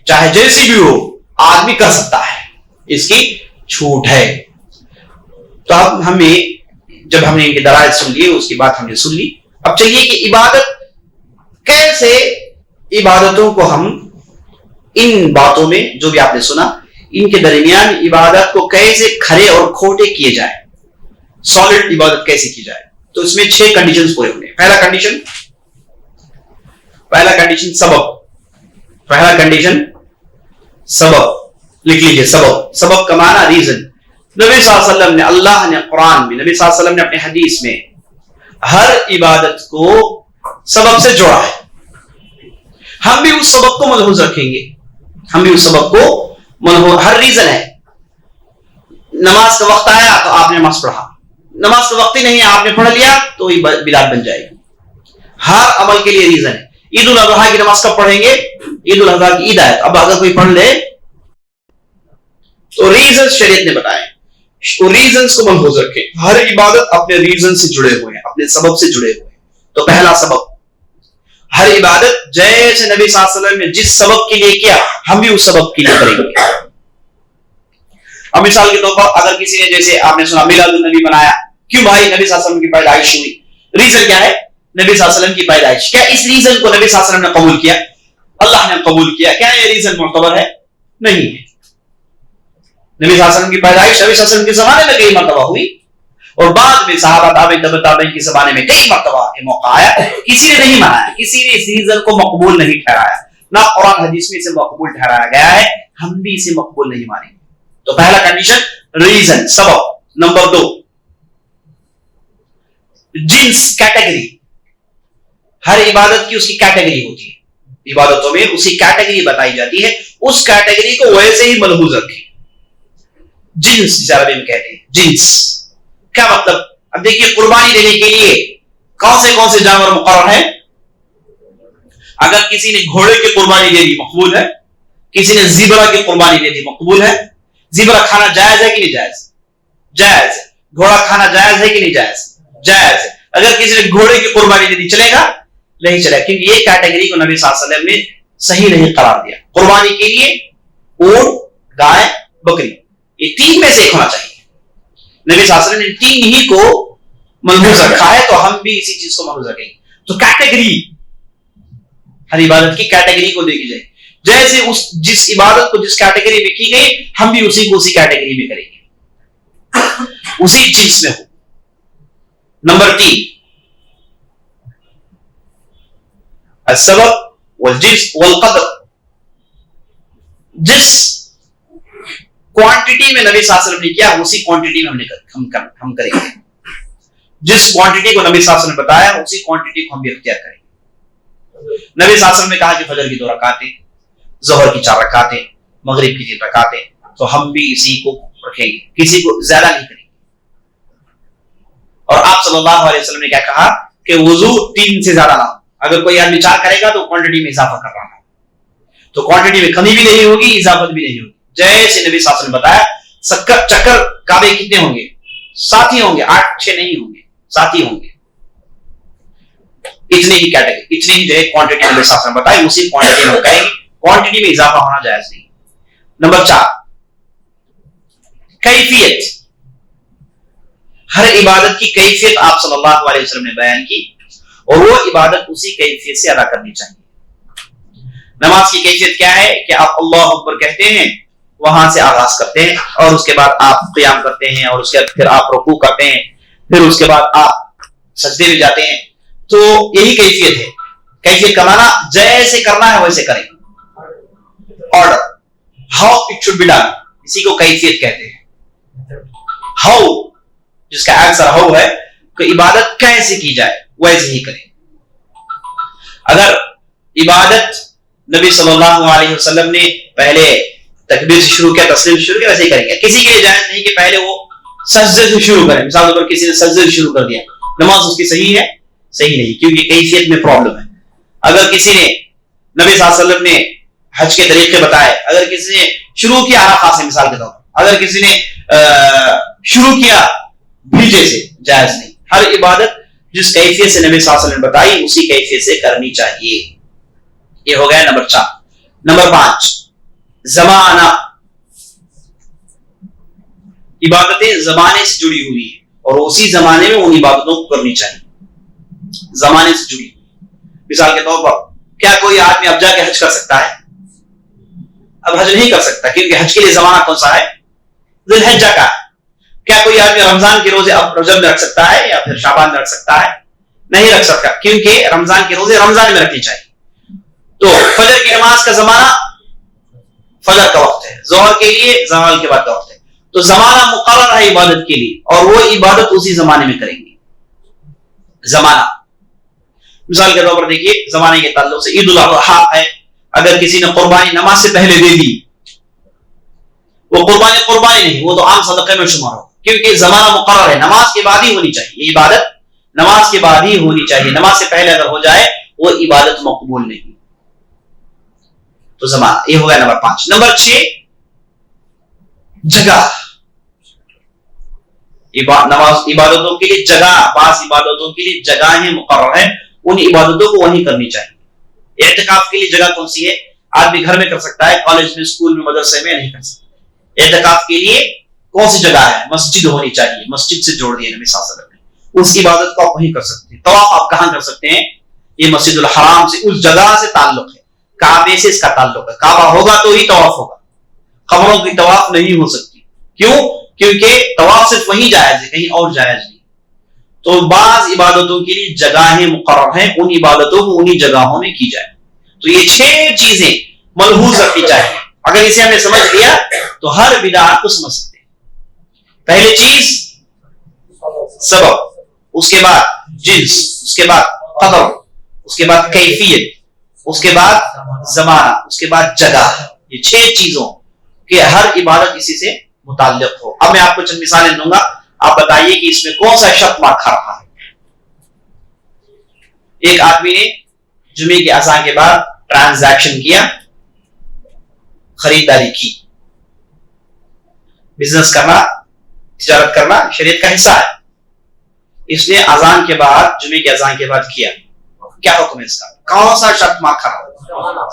چاہے جیسی بھی ہو آدمی کر سکتا ہے, اس کی چھوٹ ہے. تو اب جب ہم نے ان کے دلائل سن لیے, اس کی بات ہم نے سن لی, اب چلیے کہ عبادت کیسے, عبادتوں کو ہم ان باتوں میں جو بھی آپ نے سنا ان کے درمیان عبادت کو کیسے کھرے اور کھوٹے کیے جائے, سالڈ عبادت کیسے کی جائے. تو اس میں 6 کنڈیشنز پورے ہونے. پہلا کنڈیشن سبب. لکھ لیجئے سبب کا معنی ریزن. نبی صلی اللہ علیہ وسلم نے, اللہ نے قرآن میں, نبی صلی اللہ علیہ وسلم نے اپنے حدیث میں ہر عبادت کو سبب سے جوڑا ہے. ہم بھی اس سبب کو ملحوظ رکھیں گے, ہر ریزن ہے. نماز کا وقت آیا تو آپ نے نماز پڑھا, نماز کا وقت ہی نہیں ہے آپ نے پڑھ لیا تو یہ بدعت بن جائے گی. ہر عمل کے لیے ریزن ہے. عید الاضحیٰ کی نماز کب پڑھیں گے؟ عید الاضحیٰ کی عید آئے, اب اگر کوئی پڑھ لے تو ریزن شریعت نے بتائے, ریزنز کو ملحوظ رکھیں. ہر عبادت اپنے ریزن سے جڑے ہوئے ہیں, اپنے سبب سے جڑے ہوئے ہیں. تو پہلا سبب, ہر عبادت جیسے نبی صلی اللہ علیہ وسلم نے جس سبب کے لیے کیا ہم بھی اس سبب کے لیے کریں گے. اب مثال کے طور پر اگر کسی نے, جیسے آپ نے سنا میلاد النبی بنایا, کیوں بھائی؟ نبی صلی اللہ علیہ وسلم کی پیدائش ہوئی. ریزن کیا ہے؟ نبی صلی اللہ علیہ وسلم کی پیدائش. کیا اس ریزن کو نبی صلی اللہ علیہ وسلم نے قبول کیا؟ اللہ نے قبول کیا. کیا یہ ریزن معتبر ہے؟ نہیں ہے. نبی صلی اللہ علیہ وسلم کی پیدائش نبی صلی اللہ علیہ وسلم کے زمانے میں کئی مرتبہ ہوئی, اور بعد میں صحابہ تابعین کے زمانے میں کئی مرتبہ یہ موقع آیا. کسی نے نہیں منایا, کسی نے اس ریزن کو مقبول نہیں ٹھہرایا, نہ قرآن حدیث میں اسے مقبول ٹھہرایا گیا ہے, ہم بھی اسے مقبول نہیں مانیں گے. تو پہلا کنڈیشن ریزن, سبب. نمبر 2 جنس, کیٹیگری. ہر عبادت کی اس کی کیٹیگری ہوتی ہے, عبادتوں میں اسی کیٹیگری بتائی جاتی ہے, اس کیٹیگری کو ویسے ہی ملحوظ رکھیں. جنس جسے عربی میں کہتے ہیں, جنس کیا مطلب؟ اب دیکھیے قربانی دینے کے لیے کون سے جانور مقرر ہیں؟ اگر کسی نے گھوڑے کی قربانی دے دی مقبول ہے, کسی نے زیبرا کی قربانی دے دی مقبول ہے. زیبرا کھانا جائز ہے کہ نہیں جائز؟ جائز ہے. گھوڑا کھانا جائز ہے کہ نہیں جائز؟ جائز ہے. اگر کسی نے گھوڑے کی قربانی دے دی چلے گا, نہیں چلا, کیونکہ یہ کیٹیگری کو نبی صلی اللہ علیہ وسلم نے صحیح نہیں قرار دیا. قربانی کے لیے اونٹ, گائے, بکری, یہ تین میں سے ایک ہونا چاہیے. نبی صلی اللہ علیہ وسلم نے تین ہی کو ملحوظ رکھا ہے, تو ہم بھی اسی چیز کو ملحوظ رکھیں گے. تو کیٹیگری, ہر عبادت کی کیٹیگری کو دیکھی جائے, جیسے جس عبادت کو جس کیٹیگری میں کی گئی ہم بھی اسی کو اسی کیٹیگری میں کریں گے, اسی جنس میں ہو. نمبر 3, السبب والجنس والقدر. جس کوانٹٹی میں نبی صلی اللہ علیہ وسلم نے کیا اسی کوانٹٹی میں ہم کریں گے. جس کوانٹٹی کو نبی صلی اللہ علیہ وسلم نے بتایا اسی کوانٹٹی کو ہم بھی اختیار کریں گے. نبی صلی اللہ علیہ وسلم نے کہا کہ فجر کی 2 رکعتیں, ظہر کی 4 رکعتیں, مغرب کی 3 رکعتیں, تو ہم بھی اسی کو رکھیں گے, کسی کو زیادہ نہیں کریں گے. اور آپ صلی اللہ علیہ وسلم نے کیا کہا کہ وضو 3 سے زیادہ نہ ہو. اگر کوئی آدمی 4 کرے گا تو کوانٹٹی میں اضافہ کر رہا ہے, تو کوانٹٹی میں کمی بھی نہیں ہوگی, اضافت بھی نہیں ہوگی. جیسے نبی صلی اللہ علیہ وسلم نے بتایا چکر کعبے کتنے ہوں گے, 7 ہی ہوں گے, 8 6 نہیں ہوں گے, 7 ہی ہوں گے. اتنی ہی کیٹیگری, اتنی ہی جو ہے کوانٹٹی نبی صلی اللہ علیہ وسلم نے بتائی, اسی کوانٹٹی میں کریں گے. کوانٹٹی میں اضافہ ہونا جائز نہیں. نمبر 4, کیفیت. ہر عبادت کی کیفیت آپ صلی اللہ علیہ وسلم نے بیان کی, اور وہ عبادت اسی کیفیت سے ادا کرنی چاہیے. نماز کی کیفیت کیا ہے کہ آپ اللہ اکبر کہتے ہیں, وہاں سے آغاز کرتے ہیں, اور اس کے بعد آپ قیام کرتے ہیں, اور اس کے بعد پھر آپ رکوع کرتے ہیں, پھر اس کے بعد آپ سجدے میں جاتے ہیں. تو یہی کیفیت ہے. کیفیت کا معنی جیسے کرنا ہے ویسے کریں. Order, how it should be done, اسی کو کیفیت کہتے ہیں. ہاؤ, جس کا آنسر ہاؤ ہے, کہ عبادت کیسے کی جائے ویسے ہی کریں. اگر عبادت نبی صلی اللہ علیہ وسلم نے پہلے تکبیر سے شروع کیا, تسلیم سے شروع کیا, ویسے ہی کریں گے. کسی کے لیے جائز نہیں کہ پہلے وہ سجدے سے شروع کریں. مثال کے طور پر کسی نے سجدے سے شروع کر دیا, نماز اس کی صحیح ہے؟ صحیح نہیں, کیونکہ کیفیت میں پرابلم ہے. اگر کسی نے نبی صلی اللہ علیہ وسلم نے حج کے طریقے بتائے, اگر کسی نے شروع کیا عرفات سے, مثال کے طور پر اگر کسی نے شروع کیا بھیجے سے, جائز نہیں. ہر عبادت جس کیفیت سے نبی صلی اللہ علیہ وسلم نے بتائی اسی کیفیت سے کرنی چاہیے. یہ ہو گیا نمبر 4. نمبر 5, زمانہ. عبادتیں زمانے سے جڑی ہوئی ہیں, اور اسی زمانے میں ان عبادتوں کو کرنی چاہیے. زمانے سے جڑی. مثال کے طور پر کیا کوئی آدمی اب جا کے حج کر سکتا ہے؟ اب حج نہیں کر سکتا, کیونکہ حج کے لیے زمانہ کون سا ہے؟ ذی الحجہ کا. کیا کوئی آدمی رمضان کے روزے اب رجب میں رکھ سکتا ہے یا پھر شعبان میں رکھ سکتا ہے؟ نہیں رکھ سکتا, کیونکہ رمضان کے روزے رمضان میں رکھنے چاہیے. تو فجر کی نماز کا زمانہ فجر کا وقت ہے, ظہر کے لیے زوال کے بعد کا وقت ہے. تو زمانہ مقرر ہے عبادت کے لیے, اور وہ عبادت اسی زمانے میں کریں گے. زمانہ, مثال کے طور پر دیکھیے, زمانے کے تعلق سے عید الاضحیٰ ہے. اگر کسی نے قربانی نماز سے پہلے دے دی, وہ قربانی نہیں, وہ تو عام صدقے میں شمار ہو, کیونکہ زمانہ مقرر ہے. نماز کے بعد ہی ہونی چاہیے. یہ عبادت نماز کے بعد ہی ہونی چاہیے. نماز سے پہلے اگر ہو جائے وہ عبادت مقبول نہیں. تو زمانہ, یہ ہو گیا نمبر 5. نمبر 6, جگہ. نماز عبادتوں کے لیے جگہ, بعض عبادتوں کے لیے جگہیں مقرر ہیں, ان عبادتوں کو وہیں کرنی چاہیے. اعتکاف کے لیے جگہ کون سی ہے؟ آدمی گھر میں کر سکتا ہے, کالج میں, اسکول میں, مدرسے میں نہیں کر سکتا. اعتکاف کے لیے کون سی جگہ ہے؟ مسجد ہونی چاہیے. مسجد سے جوڑ دیا نبی صلی اللہ علیہ وسلم نے, اس عبادت کو آپ وہیں کر سکتے ہیں. طواف آپ کہاں کر سکتے ہیں؟ یہ مسجد الحرام سے, اس جگہ سے تعلق ہے, کعبے سے اس کا تعلق ہے. کعبہ ہوگا تو ہی طواف ہوگا, قبروں کی طواف نہیں ہو سکتی. کیوں؟ کیونکہ طواف صرف وہیں جائز ہے, کہیں اور جائز نہیں. تو بعض عبادتوں کے لیے جگہیں مقرر ہیں, ان عبادتوں کو انہی جگہوں میں کی جائے. تو یہ 6 چیزیں ملحوظ رکھنی چاہیے. اگر اسے ہم نے سمجھ لیا تو ہر بدعت کو سمجھ سکتے ہیں. پہلی چیز سبب, اس کے بعد جنس, اس کے بعد قدر, اس کے بعد کیفیت, اس کے بعد زمانہ, اس کے بعد جگہ. یہ 6 چیزوں کہ ہر عبادت اسی سے متعلق ہو. اب میں آپ کو چند مثالیں دوں گا, آپ بتائیے کہ اس میں کون سا شرط مار کھا رہا ہے. ایک آدمی نے جمعے کی اذان کے بعد ٹرانزیکشن کیا, خریداری کی. بزنس کرنا, تجارت کرنا شریعت کا حصہ ہے. اس نے اذان کے بعد, جمعے کی اذان کے بعد کیا. کیا حکم ہے اس کا؟ کون سا شرط مؤخر؟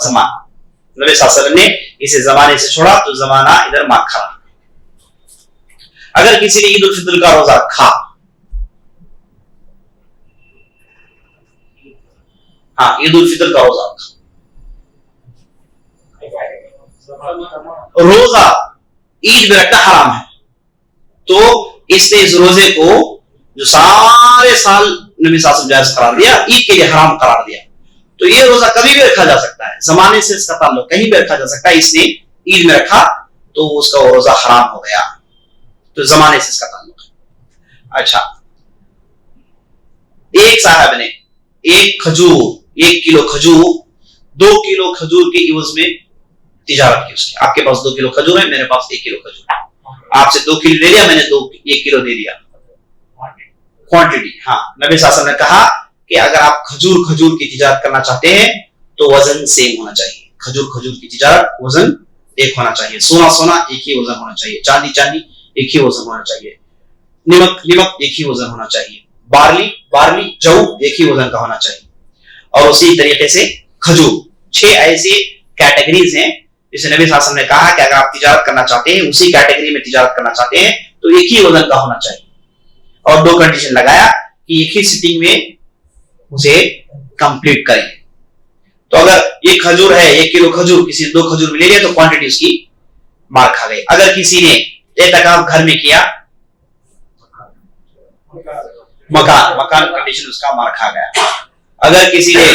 زمانہ. نبی صلی اللہ علیہ وسلم نے اسے زمانے سے چھوڑا تو زمانہ ادھر مؤخر. اگر کسی نے عید الفطر کا روزہ رکھا، ہاں عید الفطر کا روزہ رکھا، روزہ عید میں رکھنا حرام ہے، تو اس نے اس روزے کو جو سارے سال نبی صلی اللہ علیہ وسلم جائز قرار دیا، عید کے لیے حرام قرار دیا، تو یہ روزہ کبھی بھی رکھا جا سکتا ہے، زمانے سے اس کا تعلق کہیں بھی رکھا جا سکتا ہے. اس نے عید میں رکھا تو اس کا وہ روزہ حرام ہو گیا، تو زمانے سے اس کا تعلق ہے. اچھا، ایک صاحب نے 1 کلو کھجور 2 کلو کھجور کے عوض میں تجارت کی. اس کی آپ کے پاس 2 کلو کھجور ہے، میرے پاس 1 کلو کھجور ہے، آپ سے 2 کلو لے لیا، میں نے 1 کلو دے دیا. کوانٹٹی، ہاں نبی صلی اللہ علیہ وسلم نے کہا کہ اگر آپ کھجور کی تجارت کرنا چاہتے ہیں تو وزن سیم ہونا چاہیے. کھجور کی تجارت وزن ایک ہونا چاہیے، سونا ایک ہی وزن ہونا چاہیے، چاندی ایک ہی وزن ہونا چاہیے، نمک ایک ہی وزن ہونا چاہیے، بارلی جو ایک ہی وزن کا ہونا چاہیے. اور اسی طریقے سے کھجور 6 ایسے کیٹیگریز ہیں جسے نبی صلی اللہ علیہ وسلم نے کہا کہ اگر آپ تجارت کرنا چاہتے ہیں، اسی کیٹیگری میں تجارت کرنا چاہتے ہیں تو ایک ہی وزن کا ہونا چاہیے. اور 2 کنڈیشن لگایا کہ ایک ہی سٹنگ میں اسے کمپلیٹ کریں. تو اگر یہ کھجور ہے 1 کلو کھجور، کسی نے 2 کھجور میں لے لیا تو کوانٹٹی اس کی مار کھا گئی. اگر کسی نے اعتکاف گھر میں کیا، مکان کنڈیشن اس کا مار کھا گیا. اگر کسی نے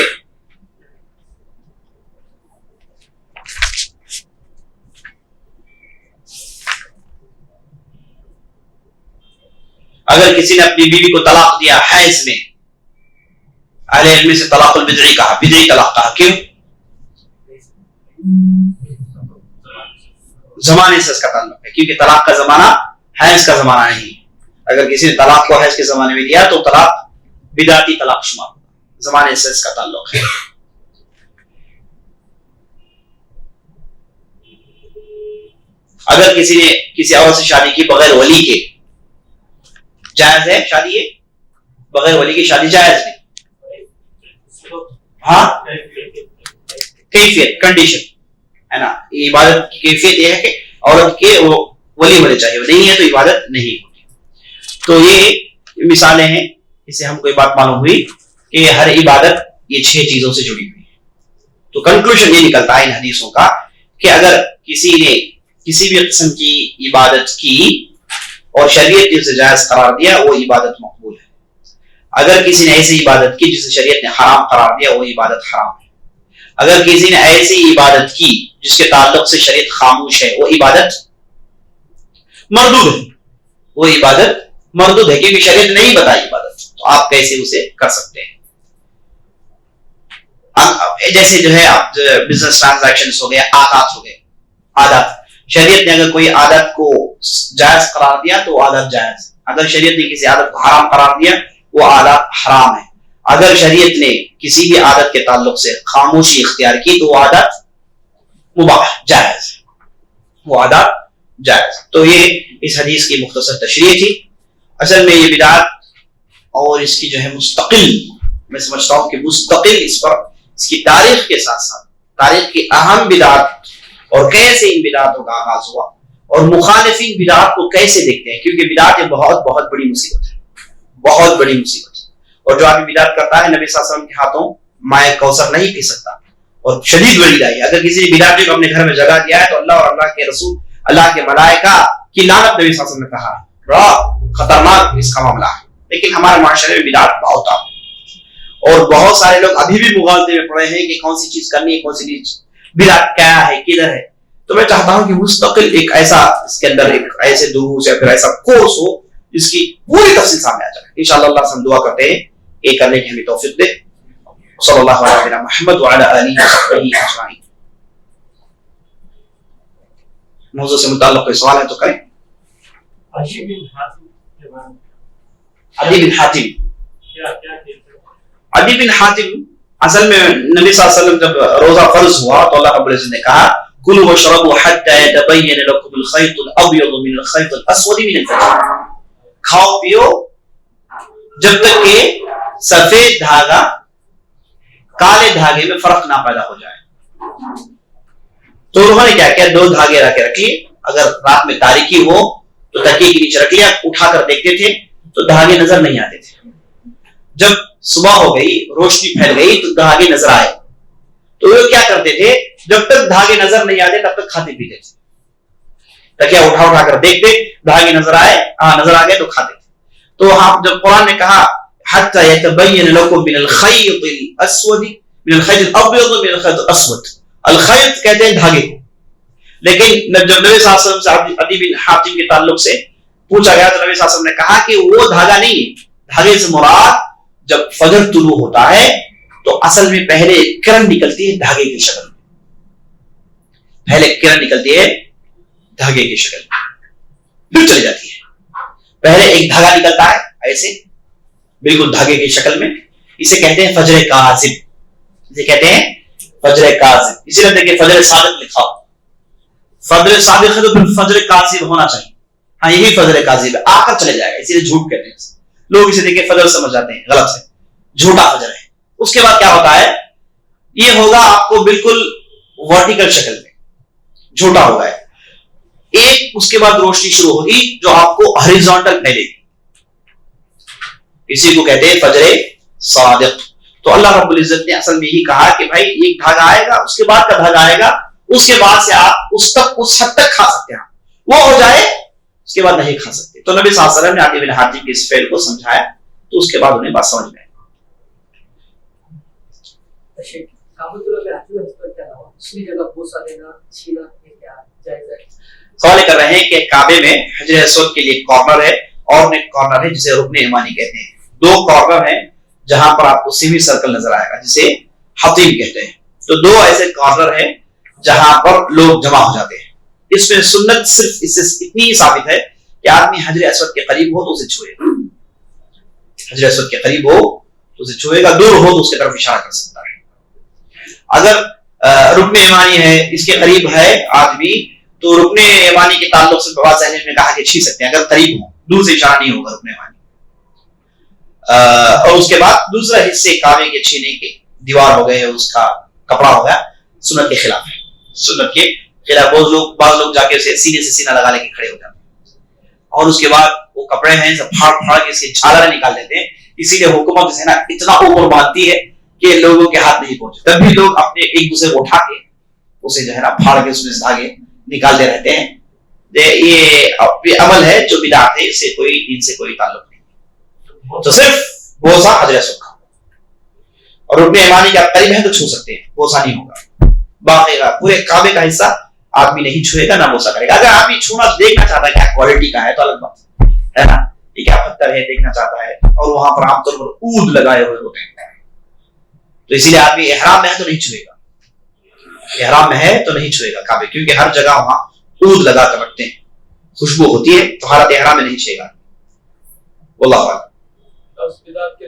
اپنی بیوی کو طلاق دیا حیض میں، اہل علم سے طلاق البدعی کہا، بدعی طلاق کہا. کیوں؟ زمانے سے اس کا تعلق ہے، کیونکہ طلاق کا زمانہ حیض کا زمانہ نہیں. اگر کسی نے طلاق کو حیض کے زمانے میں دیا تو طلاق بدعتی طلاق شمار، زمانے سے اس کا تعلق ہے. اگر کسی نے کسی عورت سے شادی کی بغیر ولی کے، جائز ہے شادی؟ ہے بغیر ولی کی شادی جائز ہے. ہاں کیفیت کنڈیشن ہے نا، عبادت کی کیفیت یہ ہے کہ عورت کے وہ ولی ہونے چاہیے، وہ نہیں ہے تو عبادت نہیں ہوتی. تو یہ مثالیں ہیں، اس سے ہم کو یہ بات معلوم ہوئی کہ ہر عبادت یہ 6 چیزوں سے جڑی ہوئی ہے. تو کنکلوژن یہ نکلتا ہے ان حدیثوں کا کہ اگر کسی نے کسی بھی قسم کی عبادت کی اور شریعت نے اسے جائز قرار دیا، وہ عبادت مقبول ہے. اگر کسی نے ایسی عبادت کی جسے شریعت نے حرام قرار دیا، وہ عبادت حرام ہے. اگر کسی نے ایسی عبادت کی جس کے تعلق سے شریعت خاموش ہے، وہ عبادت مردود ہے. وہ عبادت مردود ہے کیونکہ شریعت نہیں بتائی عبادت، تو آپ کیسے اسے کر سکتے ہیں؟ جیسے جو ہے آپ بزنس ٹرانزیکشنز ہو گئے، عادات ہو گئے. عادات، شریعت نے اگر کوئی عادت کو جائز قرار دیا تو عادت جائز. اگر شریعت نے کسی عادت کو حرام قرار دیا وہ عادت حرام ہے. اگر شریعت نے کسی بھی عادت کے تعلق سے خاموشی اختیار کی تو وہ عادت مباح جائز، وہ عادت جائز. تو یہ اس حدیث کی مختصر تشریح تھی. اصل میں یہ بدعت اور اس کی جو ہے مستقل، میں سمجھتا ہوں کہ مستقل اس پر اس کی تاریخ کے ساتھ ساتھ تاریخ کی اہم بدعت اور کیسے ان بدعتوں کا آغاز ہوا اور مخالفین بدعت کو کیسے دیکھتے ہیں، کیونکہ بدعت ایک بہت بڑی مصیبت ہے، بہت بڑی مصیبت. اور جو آدمی بدعت کرتا ہے نبی صلی اللہ علیہ وسلم کے ہاتھوں مائے کوثر نہیں پی سکتا، اور شدید وعید آئی. اگر کسی نے بدعت کو اپنے گھر میں جگہ دیا ہے تو اللہ اور اللہ کے رسول، اللہ کے ملائکہ کی لعنت نبی صلی اللہ علیہ وسلم نے کہا. بڑا خطرناک اس کا معاملہ ہے. لیکن ہمارے معاشرے میں بدعت بہت آ، اور بہت سارے لوگ ابھی بھی مغالطے میں پڑے ہیں کہ کون سی چیز کرنی ہے، کون سی چیز بدعت کیا ہے، کدھر ہے. تو میں چاہتا ہوں کہ مستقل ایک ایسا اس کے اندر ایک ایسے دروس یا پھر ایسا کورس ہو جس کی پوری تفصیل سامنے آ جائے. انشاءاللہ اللہ سے ہم دعا کرتے ہیں یہ کرنے کی ہمیں توفیق دے. صلی اللہ علیہ محمد وعلی آلہ وصحبہ اجمعین. موضوع سے متعلق کوئی سوال ہے تو کریں. عدی بن حاتم، عدی بن حاتم اصل میں نبی صلی اللہ علیہ وسلم جب روزہ فرض ہوا تو اللہ رب العزت نے کہا کلوا واشربوا حتى يتبين لكم الخيط الابيض من الخيط الاسود من الفجر. کھاؤ پیو جب تک کہ سفید دھاگا کالے دھاگے میں فرق نہ پیدا ہو جائے. تو انہوں نے کیا کیا, 2 دھاگے رکھ لیے. اگر رات میں تاریکی ہو تو تکیے کے نیچے رکھ لیا, اٹھا کر دیکھتے تھے تو دھاگے نظر نہیں آتے تھے. جب صبح ہو گئی, روشنی پھیل گئی تو دھاگے نظر آئے. تو وہ کیا کرتے تھے, جب تک دھاگے نظر نہیں آتے تب تک کھاتے پیتے تھے. تکیا اٹھا کر دیکھتے, دھاگے نظر آئے, نظر آ گئے تو کھاتے تھے. تو جب قرآن نے کہا حتی یتبین لکم من الخیط الاسود من الخیط الابیض من الخیط الاسود, الخیط کہتے ہیں دھاگے کو. لیکن جب نبی صلی اللہ علیہ وسلم سے عدی بن حاتم کے تعلق سے پوچھا گیا تو نبی صلی اللہ علیہ وسلم نے کہا کہ وہ دھاگا نہیں ہے. دھاگے سے مراد جب فجر طلوع ہوتا ہے تو اصل میں پہلے کرن نکلتی ہے دھاگے کی شکل میں. پہلے کرن نکلتی ہے دھاگے کی شکل میں, پھر چلی جاتی ہے. پہلے ایک دھاگا نکلتا ہے ایسے بالکل دھاگے کی شکل میں, اسے کہتے ہیں فجر کاذب. اسے کہتے ہیں فجر کاذب. اسی لیے دیکھیں فجر صادق لکھا ہو, فجر صادق ہے تو پھر فجر کاذب ہونا چاہیے. ہاں یہی فجر کاذب ہے, آ کر چلے جائے گا, اسی لیے جھوٹ کہتے ہیں. لوگ اسے دیکھ کے فجر سمجھ جاتے ہیں, غلط ہے, جھوٹا فجر ہے. اس کے بعد کیا ہوتا ہے, یہ ہوگا آپ کو بالکل ورٹیکل شکل میں, جھوٹا ہوگا. ایک اس کے بعد روشنی شروع ہوگی جو آپ کو ہاریزونٹل پھیلے گی, اسی کو کہتے ہیں فجر صادق. تو اللہ رب العزت نے اصل میں یہی کہا کہ بھائی ایک دھاگا آئے گا, اس کے بعد کا دھاگا آئے گا, اس کے بعد سے آپ اس حد تک کھا سکتے ہیں. وہ ہو جائے اس کے بعد نہیں کھا سکتے. تو نبی صلی اللہ علیہ وسلم نے عدی بن حاتم کے اس فعل کو سمجھایا, تو اس کے بعد انہیں بات سمجھ میں آئی. سوال کر رہے ہیں کہ کعبے میں حجر اسود کے لیے کارنر ہے اور ایک کارنر ہے جسے رکن یمانی کہتے ہیں. 2 کارنر ہیں جہاں پر آپ کو سیمی سرکل نظر آئے گا جسے حتیم کہتے ہیں. تو 2 ایسے کارنر ہیں جہاں پر لوگ جمع ہو جاتے ہیں. اس میں سنت صرف اس سے اتنی ہی ثابت ہے کہ آدمی حجر اسود کے قریب ہو تو اسے چھوئے گا. حجر اسود کے قریب ہو تو اسے چھوئے گا, دور ہو تو اس کی طرف اشارہ کر سکتا ہے. اگر رکن یمانی ہے, اس کے قریب ہے آدمی, تو رکن یمانی کے تعلق سے بعض اہل نے کہا کہ چھین سکتے ہیں اگر قریب ہو, دور سے اشارہ نہیں ہوگا رکن یمانی. اور اس کے بعد دوسرا حصے کعبے کے چھینے کے دیوار ہو گئے, اس کا کپڑا ہو گیا, سنت کے خلاف ہے. سنت کے خلاف بعض لوگ جا کے اسے سینے سے سینہ لگا لے کے کھڑے ہو جاتے ہیں, اور اس کے بعد وہ کپڑے ہیں سب پھاڑ کے اس کے چھالر نکال دیتے ہیں. اسی لیے حکومت جو ہے نا اتنا اوپر باندھتی ہے کہ لوگوں کے ہاتھ نہیں پہنچے, تب بھی لوگ اپنے ایک دوسرے کو اٹھا کے اسے جو ہے نا پھاڑ کے اس میں دھاگے نکالتے رہتے ہیں. یہ عمل ہے جو بدعت ہے, اس سے دین سے کوئی تعلق نہیں. تو صرف بوسہ حجر اسود کا, اور رکن یمانی کا قریب ہے تو چھو سکتے ہیں, بوسہ نہیں ہوگا. باقی پورے کعبے کا حصہ آدمی نہیں چھوئے گا, نہ بوسہ کرے گا. اگر آدمی چھونا دیکھنا چاہتا ہے کیا کوالٹی کا ہے تو الگ بات ہے نا, یہ کیا پتھر ہے دیکھنا چاہتا ہے, اور وہاں پر عام طور پر اود لگائے ہوئے ہوتے ہیں, تو اسی لیے آدمی احرام میں ہے تو نہیں چھوئے گا. احرام میں ہے تو نہیں چھوئے گا کعبے, کیونکہ ہر جگہ وہاں اود لگا کر رکھتے ہیں, خوشبو ہوتی ہے, تو حالت احرام میں نہیں چھوئے گا. واللہ اعلم. لفظ بدعت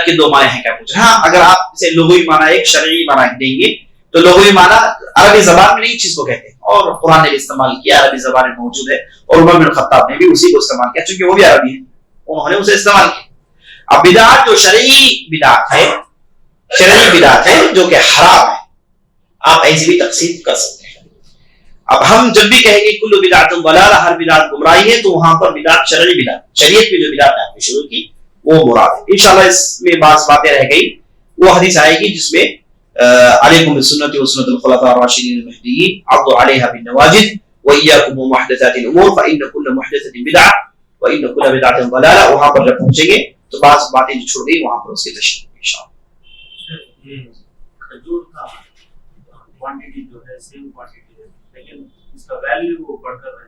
کے 2 معنی ہیں, کیا پوچھ رہے ہیں؟ ہاں, اگر آپ اسے لغوی معنی ایک شرعی معنی دیں گے تو لغوی معنی عربی زبان میں نہیں چیز کو کہتے ہیں, اور قرآن نے بھی استعمال کیا, عربی زبان میں موجود ہے, اور عمر بن خطاب نے بھی اسی کو استعمال کیا, چونکہ وہ بھی عربی ہیں, انہوں نے اسے استعمال کیا. اب بدعت جو شرعی بدعت ہے, شرعی بدعت ہے جو کہ حرام ہے, آپ ایسی بھی تقسیم کر سکتے ہیں. اب ہم جب بھی کہیں گے کل بدعت ضلالہ, ہر بدعت گمراہی ہے, تو وہاں پر بدعت شرعی بدعت, شریعت کی جو بدعت آپ نے شروع کی وہ مراد ہے. انشاءاللہ اس میں بعض باتیں رہ گئی, وہ حدیث آئے گی جس میں علیکم بسنتی و سنت الخلفاء الراشدین المہدیین عضوا علیہا بالنواجذ وإیاکم ومحدثات الامور فإن کل محدثۃ بدعۃ وإن کل بدعۃ ضلالہ. وہاں پر جب پہنچیں گے تو بعض باتیں جو چھوڑ گئی وہاں پر اس کی تشریح انشاءاللہ. کھجور کا کوانٹٹی جو ہے سیم کوانٹٹی ہے, لیکن اس کا ویلیو وہ بڑھ کر رہے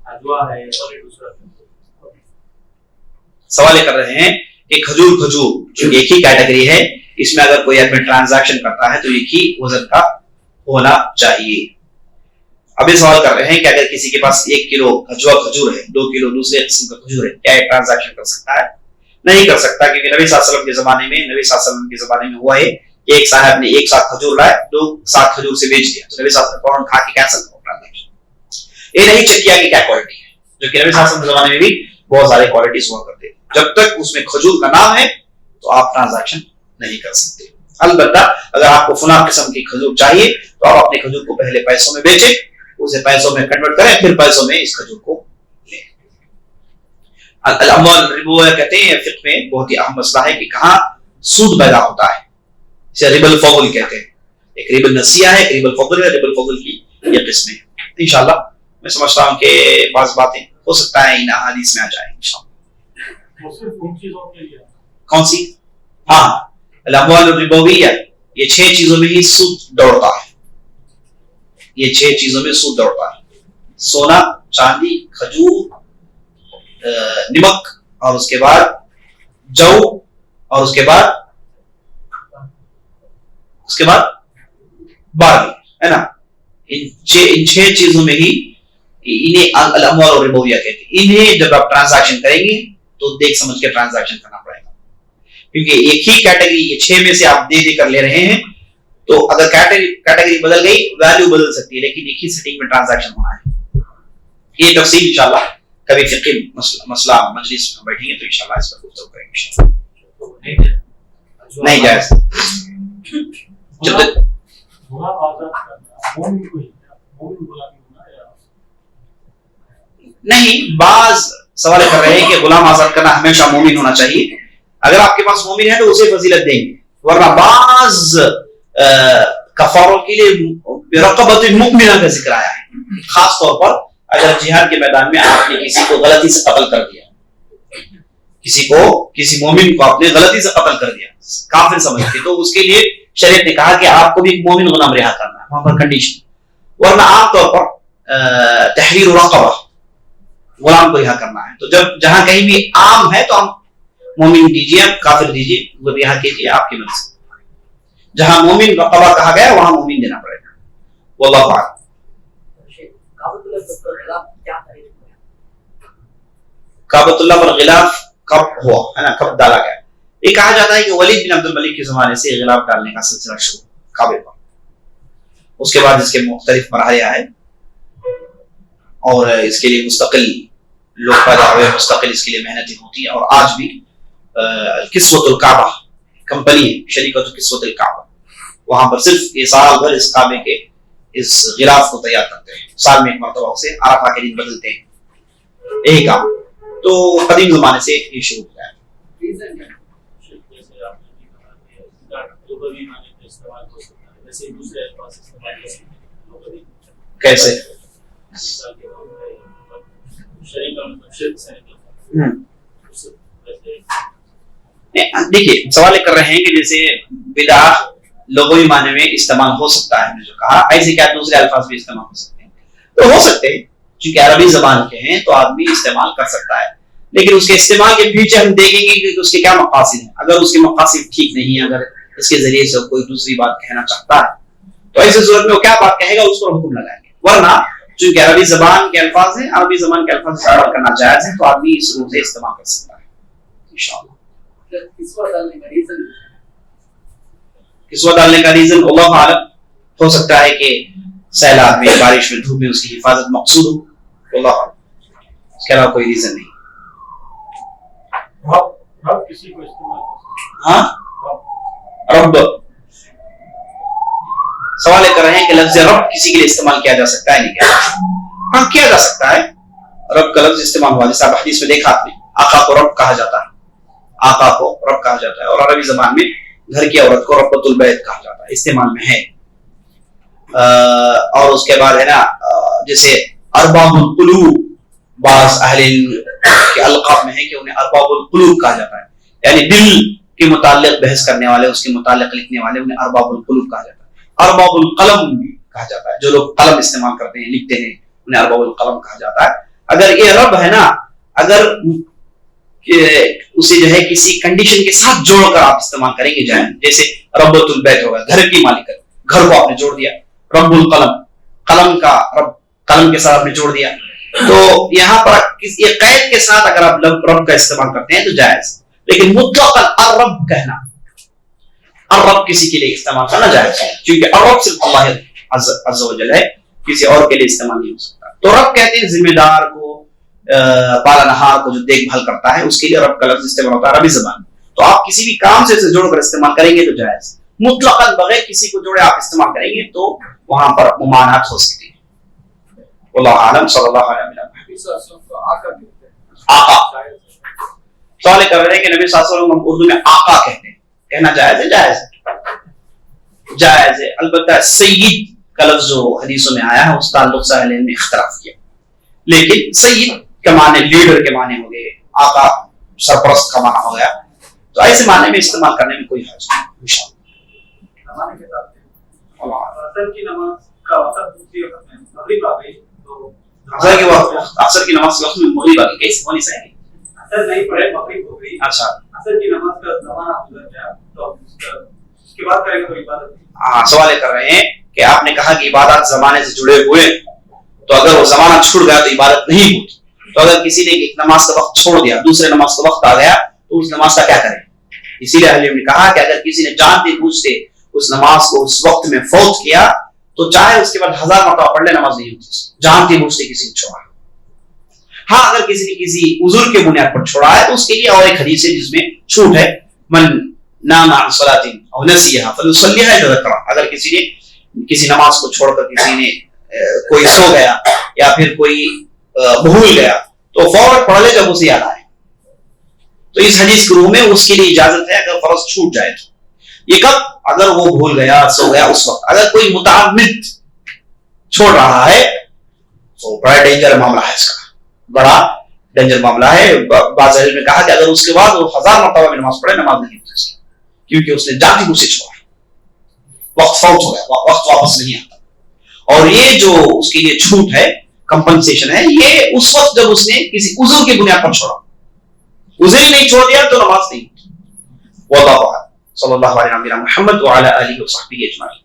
اجوا ہے اور دوسرا. سوال کر رہے ہیں کہ کھجور جو ایک ہی کیٹیگری ہے, اس میں اگر کوئی آدمی ٹرانزیکشن کرتا ہے تو ایک ہی وزن کا ہونا چاہیے. اب یہ سوال کر رہے ہیں کہ اگر کسی کے پاس 1 کلو کھجور ہے, 2 کلو دوسرے قسم کا کھجور ہے, کیا یہ ٹرانزیکشن کر سکتا ہے؟ نہیں کر سکتا, کیونکہ نبی صلی اللہ علیہ وسلم کے زمانے میں ہوا ہے کہ ایک صاحب نے 1 ساتھ کھجور لائے, 2 ساتھ کھجور سے بیچ دیا, تو نبی صلی اللہ علیہ وسلم فوراً کھا کے کینسل کر ٹرانزیکشن. یہ نہیں چیک کیا کہ کیا کوالٹی ہے, جو کہ نبی صلی اللہ علیہ وسلم کے زمانے میں بھی بہت سارے کوالٹیز ہوا کرتے. جب تک اس میں کھجور کا نام ہے تو آپ ٹرانزیکشن نہیں کر سکتے. البتہ اگر آپ کو فلاں قسم کی کھجور چاہیے تو آپ اپنے کھجور کو پہلے پیسوں میں بیچیں, اسے پیسوں میں کنورٹ کریں, پھر پیسوں میں اس کھجور کو لیں. الاموال الربویہ کہتے ہیں فقہ میں بہت ہی اہم مسئلہ ہے کہ کہاں سود پیدا ہوتا ہے. اسے ربا الفضل کہتے ہیں. ایک ربا النسیہ ہے, ایک ربا الفضل ہے. ربا الفضل کی یہ قسمیں. انشاءاللہ میں سمجھتا ہوں کہ بعض باتیں ہو سکتا ہے ان احادیث میں آ جائیں انشاءاللہ. کون سی؟ ہاں, الاموال الربویہ, یہ 6 چیزوں میں ہی سود دوڑتا ہے. یہ 6 چیزوں میں سود دوڑتا ہے. سونا, چاندی, کھجور, نمک, اور اس کے بعد جو, اور اس کے بعد بارلی, ہے نا. ان 6 چیزوں میں ہی انہیں الاموال الربویہ کہتے ہیں. انہیں جب آپ ٹرانزیکشن کریں گے تو دیکھ سمجھ کے ٹرانزیکشن کرنا پڑے گا, کیونکہ ایک ہی کیٹیگری یہ 6 میں سے آپ دے کر لے رہے ہیں. تو اگر کیٹیگری بدل گئی, ویلیو بدل سکتی ہے, لیکن ایک ہی سیٹنگ میں ٹرانزیکشن ہونا ہے. یہ تفصیل انشاءاللہ کبھی فقہی مسئلہ مجلس میں بیٹھیں گے تو انشاءاللہ اس پر گفتگو کریں گے. نہیں جائز. جب تک نہیں, بعض سوال کر رہے ہیں کہ غلام آزاد کرنا ہمیشہ مومن ہونا چاہیے. اگر آپ کے پاس مومن ہے تو اسے فضیلت دیں گے, ورنہ بعض کفاروں کے لیے رقبۃ مؤمنہ کا ذکر آیا ہے. خاص طور پر اگر جہاد کے میدان میں آپ نے کسی کو غلطی سے قتل کر دیا, کسی مومن کو آپ نے غلطی سے قتل کر دیا کافر سمجھ کے, تو اس کے لیے شریعت نے کہا کہ آپ کو بھی ایک مومن غلام رہا کرنا ہے, وہاں پر کنڈیشن. ورنہ عام طور پر تحریر رقبہ, غلام کو رہا کرنا ہے. تو جہاں کہیں بھی عام ہے تو ہم مومن دیجیے, کافر دیجیے, وہ رہا کیجیے آپ کی مرضی. جہاں مومن رقبہ کہا گیا وہاں مومن دینا پڑے گا. واللہ اعلم. کعبۃ اللہ پر غلاف کب ہوا ہے نا, کب ڈالا گیا؟ یہ کہا جاتا ہے کہ ولید بن عبد الملک کے زمانے سے غلاف ڈالنے کا سلسلہ شروع کعبے پر. اس کے بعد اس کے مختلف مراحل آئے اور اس کے لیے مستقل لوگ پیدا ہوئے, مستقل اس کے لیے محنتیں ہوتی ہیں. اور آج بھی کسوۃ الکعبہ کمپنی ہے, شریکۃ کسوۃ الکعبہ, وہاں پر صرف یہ سال بھر اس کعبے کے اس غلاف کو تیار کرتے ہیں. سال میں ایک مرتبہ اسے عرفہ کے دن بدلتے ہیں, یہی کام. تو قدیم زمانے سے یہ شروع ہوا ہے. کیسے؟ دیکھیے سوال کر رہے ہیں کہ جیسے بدعت لغوی معنی میں استعمال ہو سکتا ہے, جو کہا ایسے کیا دوسرے الفاظ بھی استعمال ہو سکتے ہیں؟ تو ہو سکتے ہیں, چونکہ عربی زبان کے ہیں تو آدمی استعمال کر سکتا ہے. لیکن اس کے استعمال کے پیچھے ہم دیکھیں گے کہ اس کے کیا مقاصد ہیں. اگر اس کے مقاصد ٹھیک نہیں ہے, اگر اس کے ذریعے سے کوئی دوسری بات کہنا چاہتا ہے تو ایسی صورت میں وہ کیا بات کہے گا اس پر حکم لگائیں گے. ورنہ چونکہ عربی زبان کے الفاظ ہیں, عربی زبان کے الفاظ استعمال کرنا جائز ہے, تو آدمی اس روح سے استعمال کر سکتا ہے انشاءاللہ. کسوہ ڈالنے کا ریزن اللہ عالم, ہو سکتا ہے کہ سیلاب میں, بارش میں, دھوپ میں اس کی حفاظت مقصود ہو, اللہ عالم. اس کے علاوہ کوئی ریزن نہیں. ہاں رب, سوال کر رہے ہیں کہ لفظ رب کسی کے لیے استعمال کیا جا سکتا ہے نہیں کیا؟ ہاں کیا جا سکتا ہے. رب کا لفظ استعمال ہوا, جیسا حدیث میں دیکھا آپ نے, آقا کو رب کہا جاتا ہے, آقا کو رب کہا جاتا ہے. اور عربی زبان میں گھر کی عورت کو ربۃ البیت کہا جاتا ہے, استعمال میں ہے. اور اس کے بعد ہے نا, جیسے ارباب القلوب, بعض اہل کے القاب میں ہے کہ انہیں ارباب القلوب کہا جاتا ہے, یعنی دل کے متعلق بحث کرنے والے, اس کے متعلق لکھنے والے, انہیں ارباب القلوب کہا جاتا ہے. ارباب القلم بھی کہا جاتا ہے, جو لوگ قلم استعمال کرتے ہیں, لکھتے ہیں, انہیں ارباب القلم کہا جاتا ہے. اگر یہ رب ہے نا, اگر اسے جو ہے کسی کنڈیشن کے ساتھ جوڑ کر آپ استعمال کریں گے جائیں, جیسے ربۃ البیت ہوگا, گھر کی مالکت, گھر کو آپ نے جوڑ دیا. رب القلم, قلم کا رب, قلم کے ساتھ آپ نے جوڑ دیا. تو یہاں پر یہ قید کے ساتھ اگر آپ رب کا استعمال کرتے ہیں تو جائز, لیکن مطلقاً الرب کہنا, الرب کسی کے لیے استعمال کرنا جائز ہے, کیونکہ الرب صرف اللہ عز و جل ہے, کسی اور کے لیے استعمال نہیں ہو سکتا. تو رب کہتے ہیں ذمہ دار کو, بالا نہار کو جو دیکھ بھال کرتا ہے اس کے لیے رب کا لفظ استعمال ہوتا ہے عربی زبان میں. تو آپ کسی بھی کام سے جوڑ کر استعمال کریں گے تو جائز. مطلقاً بغیر کسی کو جوڑے آپ استعمال کریں گے تو وہاں پر ممانعت ہو سکتی ہے. واللہ اعلم. صلی اللہ علیہ وسلم. آقا سوال کر رہے ہیں کہ نبی صلی اللہ علیہ وسلم ہم اردو میں آقا کہتے ہیں, کہنا جائز ہے؟ جائز ہے, جائز ہے. البتہ سید کا لفظ جو حدیثوں میں آیا ہے اس تعلق سے اہل علم نے اختلاف کیا, لیکن سید کے معنی لیڈر کے معنی ہو گئے, آقا سرپرست کا معنی ہو گیا, تو ایسے معنی میں استعمال کرنے میں کوئی حرج نہیں. اثر کی نماز کے وقت میں مغرب آ گئی, کیسے ہونی چاہیے؟ اثر نہیں پڑے, مغرب ہو گئی, اچھا اثر کی نماز کا زمانہ گزر گیا تو اس کے بعد کرے گا تو عبادت نہیں. ہاں, سوال کر رہے ہیں کہ آپ نے کہا کہ عبادات زمانے سے جڑے ہوئے, تو اگر وہ زمانہ چھوٹ گیا تو عبادت نہیں ہوتی. تو اگر کسی نے ایک نماز کا وقت چھوڑ دیا, دوسرے نماز کا وقت آ گیا, تو اس نماز کا کیا کریں؟ اسی لیے اہل علم نے کہا کہ اگر کسی نے جانتے بوجھتے اس نماز کو اس وقت میں فوت کیا تو چاہے اس کے بعد 1000 مرتبہ پڑھ لے, نماز نہیں ہوتی. جانتے بوجھتے کسی نے چھوڑا. ہاں, اگر کسی نے کسی عذر کے بنیاد پر چھوڑا ہے تو اس کے لیے اور ایک حدیث ہے جس میں چھوٹ ہے, من نام عن صلاۃ او نسیھا فلیصلیھا اذا ذکرھا. اگر کسی نے کسی نماز کو چھوڑ کر کسی نے کوئی سو گیا یا پھر کوئی بھول گیا تو فوراً پڑھ لے جب اسے یاد آئے. تو اس حدیث کے روح میں اس کے لیے اجازت ہے اگر فرض چھوٹ جائے تو. یہ کب؟ اگر وہ بھول گیا, سو گیا اس وقت. اگر کوئی متعمد چھوڑ رہا ہے تو بڑا ڈینجر معاملہ ہے, اس کا بڑا ڈینجر معاملہ ہے. بعض علماء نے کہا کہ اگر اس کے بعد وہ 1000 مرتبہ بھی نماز پڑھے, نماز نہیں ہوتی اس کی, کیونکہ اس نے جانتی بوجھ سے چھوڑا, وقت فوت ہو گیا, وقت واپس نہیں آتا. اور یہ جو اس کے لیے چھوٹ ہے, کمپنسیشن ہے, یہ اس وقت جب اس نے کسی عذر کی بنیاد پر چھوڑا, عذر ہی نہیں چھوڑ دیا تو نماز نہیں ہوتی. واللہ اعلم. صلی اللہ علیہ وسلم محمد وعلی آلہ وصحبہ اجمعین.